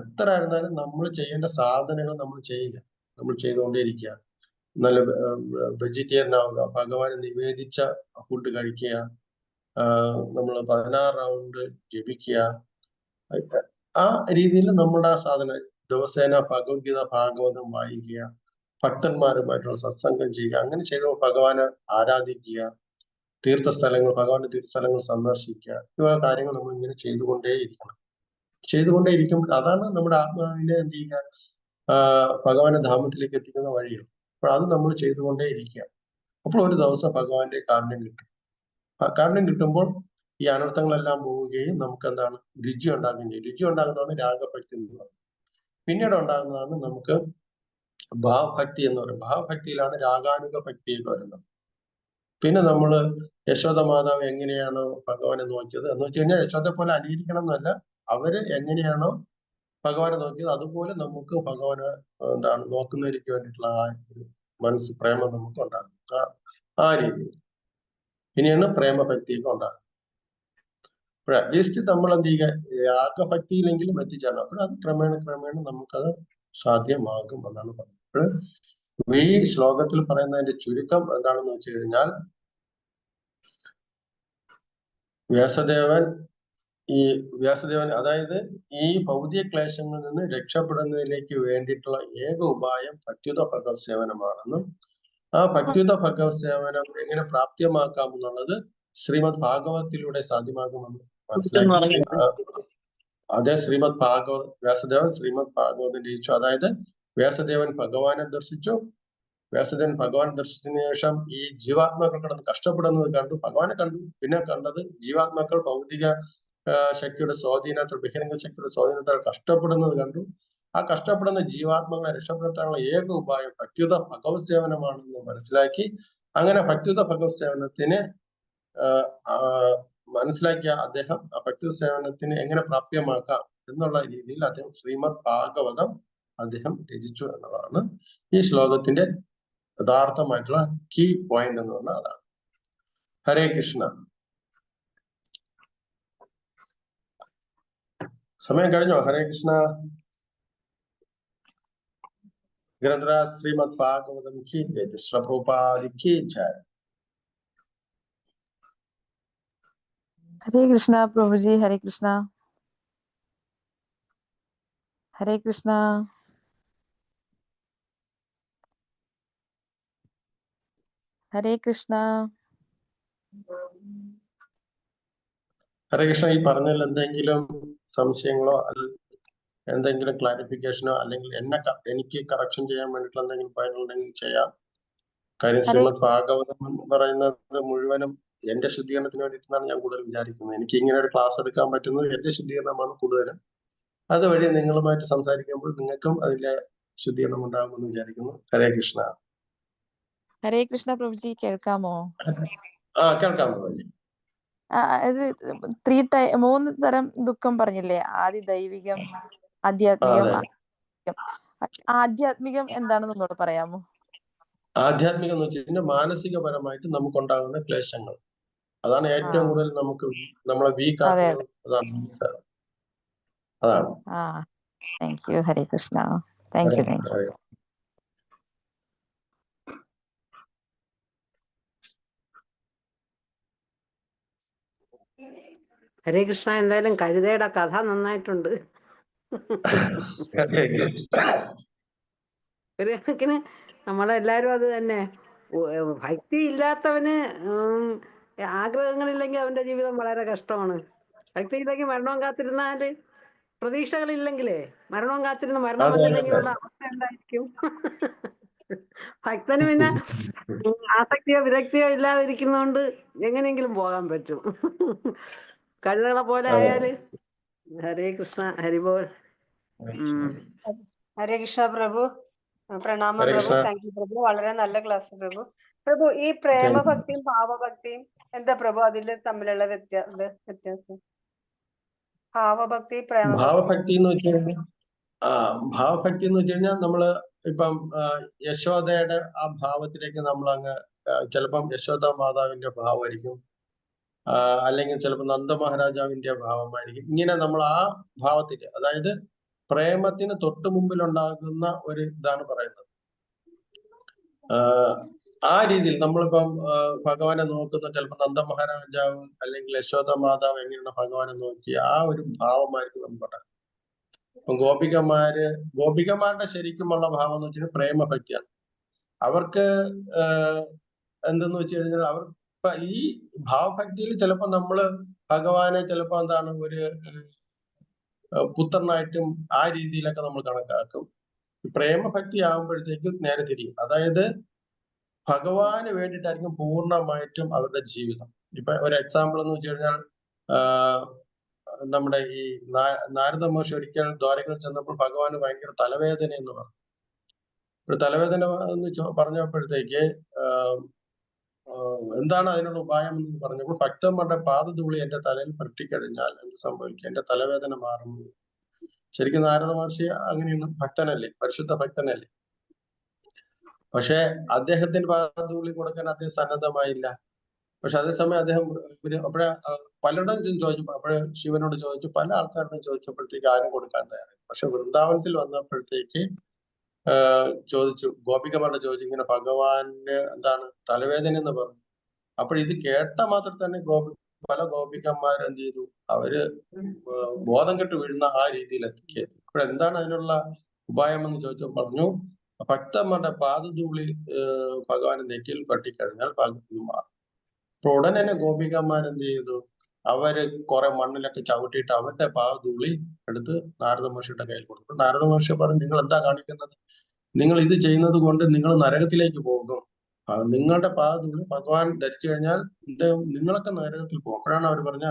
എത്ര ആയിരുന്നാലും നമ്മൾ ചെയ്യേണ്ട സാധനങ്ങൾ നമ്മൾ ചെയ്യില്ല, നമ്മൾ ചെയ്തുകൊണ്ടേയിരിക്കുക. നല്ല വെജിറ്റേറിയൻ ആവുക, ഭഗവാന് നിവേദിച്ച ഫുഡ് കഴിക്കുക, നമ്മൾ 16 റൗണ്ട് ജപിക്കുക. ആ രീതിയിൽ നമ്മുടെ സാധന ദിവസേന ഭഗവത്ഗീത ഭാഗവതം വായിക്കുക, ഭക്തന്മാരുമായിട്ടുള്ള സത്സംഗം ചെയ്യുക. അങ്ങനെ ചെയ്ത ഭഗവാനെ ആരാധിക്കുക, ഭഗവാന്റെ തീർത്ഥസ്ഥലങ്ങൾ സന്ദർശിക്കുക. ഇവ കാര്യങ്ങൾ നമ്മൾ ഇങ്ങനെ ചെയ്തുകൊണ്ടേയിരിക്കുമ്പോൾ അതാണ് നമ്മുടെ ആത്മാവിനെ എന്ത് ചെയ്യുക? ഭഗവാന്റെ ധാമത്തിലേക്ക് എത്തിക്കുന്ന വഴികൾ. അപ്പോൾ അത് നമ്മൾ ചെയ്തുകൊണ്ടേയിരിക്കുക. അപ്പോൾ ഒരു ദിവസം ഭഗവാന്റെ കാരുണ്യം കിട്ടും. കാരുണ്യം കിട്ടുമ്പോൾ ഈ അനർത്ഥങ്ങളെല്ലാം പോവുകയും നമുക്ക് എന്താണ്? രുചി ഉണ്ടാകുകയും ചെയ്യും. രുചി ഉണ്ടാകുന്നതാണ് രാഗഭക്തി എന്ന് പറയുന്നത്. പിന്നീട് ഉണ്ടാകുന്നതാണ് നമുക്ക് ഭാവഭക്തി എന്ന് പറയുന്നത്. ഭാവഭക്തിയിലാണ് രാഗാനുഗ ഭക്തിയൊക്കെ വരുന്നത്. പിന്നെ നമ്മള് യശോദ മാതാവ് എങ്ങനെയാണോ ഭഗവാനെ നോക്കിയത് എന്ന് വെച്ച് കഴിഞ്ഞാൽ യശോദയെ പോലെ അനുകരിക്കണം എന്നല്ല, അവര് എങ്ങനെയാണോ ഭഗവാനെ നോക്കിയത് അതുപോലെ നമുക്ക് ഭഗവാനെ എന്താണ് നോക്കുന്നതിലേക്ക് വേണ്ടിയിട്ടുള്ള ആ ഒരു മനസ്സ്, പ്രേമം നമുക്ക് ഉണ്ടാകും. ആ രീതിയിൽ പിന്നെയാണ് പ്രേമഭക്തിയൊക്കെ ഉണ്ടാകുന്നത്. അപ്പോൾ അറ്റ്ലീസ്റ്റ് നമ്മൾ എന്ത് ചെയ്യുക? രാഗഭക്തിയിലെങ്കിലും എത്തിച്ചേരണം. അപ്പോൾ അത് ക്രമേണ നമുക്കത് സാധ്യമാകും എന്നാണ് പറയുന്നത്. അപ്പോൾ ഈ ശ്ലോകത്തിൽ പറയുന്നതിന്റെ ചുരുക്കം എന്താണെന്ന് വെച്ച് കഴിഞ്ഞാൽ, വ്യാസദേവൻ അതായത് ഈ ഭൗതിക ക്ലേശങ്ങളിൽ നിന്ന് രക്ഷപ്പെടുന്നതിലേക്ക് വേണ്ടിയിട്ടുള്ള ഏക ഉപായം ഭക്തിയുത ഭഗവത് സേവനമാണെന്നും ആ ഭക്തിയുത ഭഗവത് സേവനം എങ്ങനെ പ്രാപ്തിയമാക്കാം എന്നുള്ളത് ശ്രീമദ് ഭാഗവതത്തിലൂടെ സാധ്യമാകുമെന്ന് മനസ്സിലാക്കി. അതേ ശ്രീമദ് വ്യാസദേവൻ ശ്രീമദ് ഭാഗവതം രചിച്ചു. അതായത് വ്യാസദേവൻ ഭഗവാനെ ദർശിച്ചു. വ്യാസദേവൻ ഭഗവാൻ ദർശിച്ചതിന് ശേഷം ഈ ജീവാത്മാക്കൾ കിടന്ന് കഷ്ടപ്പെടുന്നത് കണ്ടു, ഭഗവാനെ കണ്ടു. പിന്നെ കണ്ടത് ജീവാത്മാക്കൾ ഭൗതിക ശക്തിയുടെ സ്വാധീനത്തിൽ, ബഹിരംഗ ശക്തിയുടെ സ്വാധീനത്താൽ കഷ്ടപ്പെടുന്നത് കണ്ടു. ആ കഷ്ടപ്പെടുന്ന ജീവാത്മാക്കളെ രക്ഷപ്പെടുത്താനുള്ള ഏക ഉപായം ഭക്തിയുത ഭഗവത് സേവനമാണെന്ന് മനസ്സിലാക്കി. അങ്ങനെ ഭക്തിയുത ഭഗവത് സേവനത്തിന് മനസ്സിലാക്കിയ അദ്ദേഹം ആ ഭക്തി സേവനത്തിന് എങ്ങനെ പ്രാപ്യമാക്കാം എന്നുള്ള രീതിയിൽ അദ്ദേഹം ശ്രീമദ് ഭാഗവതം അദ്ദേഹം രചിച്ചു എന്നുള്ളതാണ് ഈ ശ്ലോകത്തിന്റെ യഥാർത്ഥമായിട്ടുള്ള കീ പോയിന്റ് എന്ന് പറഞ്ഞാൽ അതാണ്. ഹരേ കൃഷ്ണ. സമയം കഴിഞ്ഞോ? ഹരേ കൃഷ്ണ. ഗ്രന്ഥരാജ് ശ്രീമദ് ഭാഗവതം കി ജയ. ശ്രീ പ്രഭുപാദ് കി ജയ. हरे कृष्णा प्रभु जी, हरे कृष्णा, हरे कृष्णा, हरे कृष्णा. ഹരേ കൃഷ്ണ. ഈ പറഞ്ഞതിൽ എന്തെങ്കിലും സംശയങ്ങളോ എന്തെങ്കിലും ക്ലാരിഫിക്കേഷനോ അല്ലെങ്കിൽ എനിക്ക് കറക്ഷൻ ചെയ്യാൻ വേണ്ടിയിട്ടുള്ള എന്തെങ്കിലും പോയിന്റ് ഉണ്ടെങ്കിൽ ചെയ്യാം. കാര്യം ശ്രീമദ് ഭാഗവതം എന്ന് പറയുന്നത് മുഴുവനും എന്റെ ശുദ്ധീകരണത്തിന് വേണ്ടിയിട്ടാണ് ഞാൻ കൂടുതൽ വിചാരിക്കുന്നത്. എനിക്ക് ഇങ്ങനെ ഒരു ക്ലാസ് എടുക്കാൻ പറ്റുന്നത് എന്റെ ശുദ്ധീകരണമാണ് കൂടുതലും. അതുവഴി നിങ്ങളുമായിട്ട് സംസാരിക്കുമ്പോൾ നിങ്ങൾക്കും അതിലെ ശുദ്ധീകരണം ഉണ്ടാകുമെന്ന് വിചാരിക്കുന്നു. ഹരേ കൃഷ്ണ. ഹരേ കൃഷ്ണ പ്രഭുജി, കേൾക്കാമോ? കേൾക്കാം പ്രഭുജി. ഇത് 3 തരം ദുഃഖം പറഞ്ഞില്ലേ? ആദി ദൈവികം, ആധ്യാത്മികം. ആധ്യാത്മികം എന്താണെന്ന് ഒന്നുകൂടെ പറയാമോ? ആധ്യാത്മികം എന്ന് വെച്ച് കഴിഞ്ഞാൽ മാനസികപരമായിട്ട് നമുക്കുണ്ടാകുന്ന ക്ലേശങ്ങൾ, അതാണ് ഏറ്റവും കൂടുതൽ നമ്മളെ വീക്ക് ആക്കുന്നത്. അതാണ്. Thank you. Hare Krishna. Thank you. Hare Krishna. എന്തായാലും കഴുതയുടെ കഥ നന്നായിട്ടുണ്ട്. ഒരു കണക്കിന് നമ്മളെല്ലാരും അത് തന്നെ. ഭക്തി ഇല്ലാത്തവന് ആഗ്രഹങ്ങളില്ലെങ്കിൽ അവന്റെ ജീവിതം വളരെ കഷ്ടമാണ്. ഭക്തി ഇല്ലെങ്കിൽ മരണവും കാത്തിരുന്നാല്, പ്രതീക്ഷകളില്ലെങ്കിലേ മരണവും കാത്തിരുന്ന് മരണം വന്നില്ലെങ്കിലുള്ള അവസ്ഥ എന്തായിരിക്കും? ഭക്തന് പിന്നെ ആസക്തിയോ വിരക്തിയോ ഇല്ലാതിരിക്കുന്നോണ്ട് എങ്ങനെയെങ്കിലും പോകാൻ പറ്റും. കഴുതകളെ പോലെ ആയാല്. ഹരേ കൃഷ്ണ. ഹരിബോൾ. ഹരേ കൃഷ്ണ പ്രഭു. പ്രണാമം പ്രഭു. താങ്ക് യു പ്രഭു. വളരെ നല്ല ക്ലാസ് പ്രഭു. പ്രഭു, ഈ പ്രേമഭക്തിയും ഭാവഭക്തിയും എന്താ പ്രഭു അതിൽ തമ്മിലുള്ള വ്യത്യാസം? ഭാവഭക്തി, ഭാവഭക്തി എന്ന് വെച്ച് കഴിഞ്ഞാൽ ഭാവഭക്തി എന്ന് വെച്ച് കഴിഞ്ഞാൽ നമ്മള് ഇപ്പം യശോദയുടെ ആ ഭാവത്തിലേക്ക് നമ്മൾ അങ്ങ് ചിലപ്പം യശോദ മാതാവിന്റെ ഭാവമായിരിക്കും, അല്ലെങ്കിൽ ചിലപ്പോൾ നന്ദ മഹാരാജാവിന്റെ ഭാവമായിരിക്കും. ഇങ്ങനെ നമ്മൾ ആ ഭാവത്തിൽ, അതായത് പ്രേമത്തിന് തൊട്ടു മുമ്പിൽ ഉണ്ടാകുന്ന ഒരു ഇതാണ് പറയുന്നത്. ആ രീതിയിൽ നമ്മളിപ്പം ഭഗവാനെ നോക്കുന്ന ചിലപ്പോൾ നന്ദ മഹാരാജാവ് അല്ലെങ്കിൽ യശോദ മാതാവ് എങ്ങനെയാണ് ഭഗവാനെ നോക്കി ആ ഒരു ഭാവമായിരിക്കും നമുക്കുണ്ടാകും. ഇപ്പം ഗോപികമാരുടെ ശരിക്കുമുള്ള ഭാവം എന്ന് വെച്ചാൽ പ്രേമഭക്തിയാണ്. അവർക്ക് എന്തെന്ന് വെച്ച് കഴിഞ്ഞാൽ അവർ ഈ ഭാവഭക്തിയിൽ ചിലപ്പോ നമ്മള് ഭഗവാനെ ചിലപ്പോ എന്താണ് ഒരു പുത്രനായിട്ടും ആ രീതിയിലൊക്കെ നമ്മൾ കണക്കാക്കും. പ്രേമഭക്തി ആകുമ്പോഴത്തേക്കും നേരെ തിരിയും. അതായത് ഭഗവാന് വേണ്ടിയിട്ടായിരിക്കും പൂർണ്ണമായിട്ടും അവരുടെ ജീവിതം. ഇപ്പൊ ഒരു എക്സാമ്പിൾ എന്ന് വെച്ച് കഴിഞ്ഞാൽ നമ്മുടെ ഈ നാരദ മഹർഷി ഒരിക്കൽ ദ്വാരകയിൽ ചെന്നപ്പോൾ ഭഗവാന് ഭയങ്കര തലവേദന എന്ന് പറഞ്ഞു. ഒരു തലവേദന എന്ന് പറഞ്ഞപ്പോഴത്തേക്ക് എന്താണ് അതിനുള്ള ഉപായം എന്ന് പറഞ്ഞപ്പോൾ ഭക്തന്മാരുടെ പാദധൂളി എന്റെ തലയിൽ പറ്റിക്കഴിഞ്ഞാൽ എന്ത് സംഭവിക്കും? എന്റെ തലവേദന മാറും. ശരിക്കും നാരദ മഹർഷി അങ്ങനെയാണ്, ഭക്തനല്ലേ, പരിശുദ്ധ ഭക്തനല്ലേ. പക്ഷെ അദ്ദേഹത്തിന് പാദധൂളി കൊടുക്കാൻ അദ്ദേഹം സന്നദ്ധമായില്ല. പക്ഷെ അതേസമയം അദ്ദേഹം അപ്പോഴേ പലരുടെയും ചോദിച്ചു, അപ്പോഴേ ശിവനോട് ചോദിച്ചു, പല ആൾക്കാരോടും ചോദിച്ചപ്പോഴത്തേക്ക് ആരും കൊടുക്കാൻ തയ്യാറായി. പക്ഷെ വൃന്ദാവനത്തിൽ വന്നപ്പോഴത്തേക്ക് ചോദിച്ചു, ഗോപികമാരുടെ ചോദിച്ചു, ഇങ്ങനെ ഭഗവാന് എന്താണ് തലവേദന എന്ന് പറഞ്ഞു. ഇത് കേട്ട മാത്രം തന്നെ പല ഗോപികന്മാർ എന്ത് ചെയ്തു? അവര് ബോധം കെട്ട് വീഴുന്ന ആ രീതിയിൽ എത്തിയത്. എന്താണ് അതിനുള്ള ഉപായം എന്ന് ചോദിച്ചപ്പോൾ പറഞ്ഞു, ഭക്തന്മാരുടെ പാദധൂളി ഭഗവാന് നെറ്റിയിൽ പറ്റിക്കഴിഞ്ഞാൽ പാദധൂളി മാറും. ഉടനെ തന്നെ ഗോപികന്മാരെന്ത് ചെയ്തു? അവര് കുറെ മണ്ണിലൊക്കെ ചവിട്ടിയിട്ട് അവരുടെ പാദധൂളി എടുത്ത് നാരദ മഹർഷിയുടെ കയ്യിൽ കൊടുത്തു. നാരദ മഹർഷി പറഞ്ഞു, നിങ്ങൾ എന്താ കാണിക്കുന്നത്? നിങ്ങൾ ഇത് ചെയ്യുന്നത് കൊണ്ട് നിങ്ങൾ നരകത്തിലേക്ക് പോകും. നിങ്ങളുടെ പാദധൂളി ഭഗവാൻ ധരിച്ചു കഴിഞ്ഞാൽ നിങ്ങളൊക്കെ നരകത്തിൽ പോകും. അപ്പോഴാണ് അവർ പറഞ്ഞ,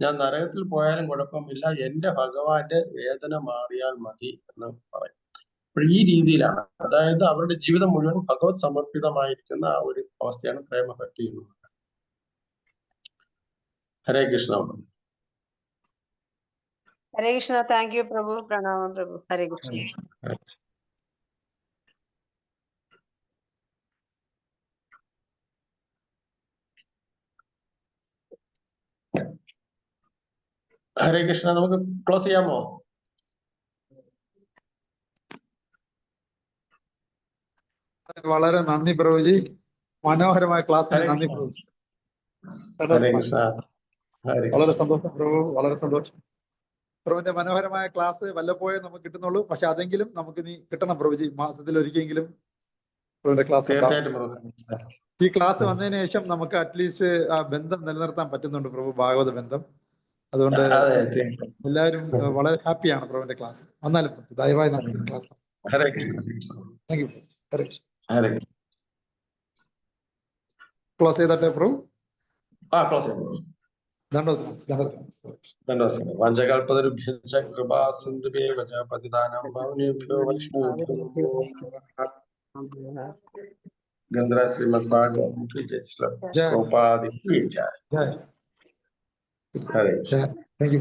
ഞാൻ നരകത്തിൽ പോയാലും കുഴപ്പമില്ല, എന്റെ ഭഗവാന്റെ വേദന മാറിയാൽ മതി എന്ന് പറയും. ഈ രീതിയിലാണ്, അതായത് അവരുടെ ജീവിതം മുഴുവൻ ഭഗവത് സമർപ്പിതമായിരിക്കുന്ന ആ ഒരു അവസ്ഥയാണ് പ്രേമഭക്തി എന്ന് പറയുന്നത്. ഹരേ കൃഷ്ണ. ഹരേ കൃഷ്ണ. താങ്ക് യു പ്രഭു. പ്രണാമം പ്രഭു. ഹരേ കൃഷ്ണ. ഹരേ കൃഷ്ണ. നമുക്ക് ക്ലോസ് ചെയ്യാമോ? വളരെ നന്ദി പ്രഭുജി. മനോഹരമായ ക്ലാസ്സിന് നന്ദി പ്രഭുജി. ഹരേ കൃഷ്ണ. വളരെ സന്തോഷം പ്രഭു, വളരെ സന്തോഷം. പ്രഭുവിന്റെ മനോഹരമായ ക്ലാസ് വല്ലപ്പോഴേ നമുക്ക് കിട്ടുന്നുള്ളൂ. പക്ഷെ അതെങ്കിലും നമുക്ക് ഇനി കിട്ടണം പ്രഭുജി. മാസത്തിൽ ഒരിക്കലെങ്കിലും പ്രഭുവിന്റെ ക്ലാസ്. ഈ ക്ലാസ് വന്നതിന് ശേഷം നമുക്ക് അറ്റ്ലീസ്റ്റ് ആ ബന്ധം നിലനിർത്താൻ പറ്റുന്നുണ്ട് പ്രഭു, ഭാഗവത ബന്ധം. അതുകൊണ്ട് അതെ തീർച്ചയായും. എല്ലാവരും വളരെ ഹാപ്പിയാണ് പ്രഭുവിന്റെ ക്ലാസ്. വന്നാലും ദയവായി നമുക്ക് class. Hare Krishna. Thank you. Hare Krishna. Hare Krishna. Close ചെയ്തട്ടെ പ്രഭു. ക്ലോസ് ചെയ്യാം. ധന്യവാദം. വഞ്ചകൽപതരുഭ്യശ്ച കൃപാ സിന്ധുഭ്യേവ ച പതിതാനാം പാവനേഭ്യോ വൈഷ്ണവേഭ്യോ നമോ നമഃ. ഗംഗാ ശ്രീമദ് ഭാഗവതം കി ജയ. ശ്രീ പ്രഭുപാദി കി ജയ. ജയ. ഹരേ. Thank U.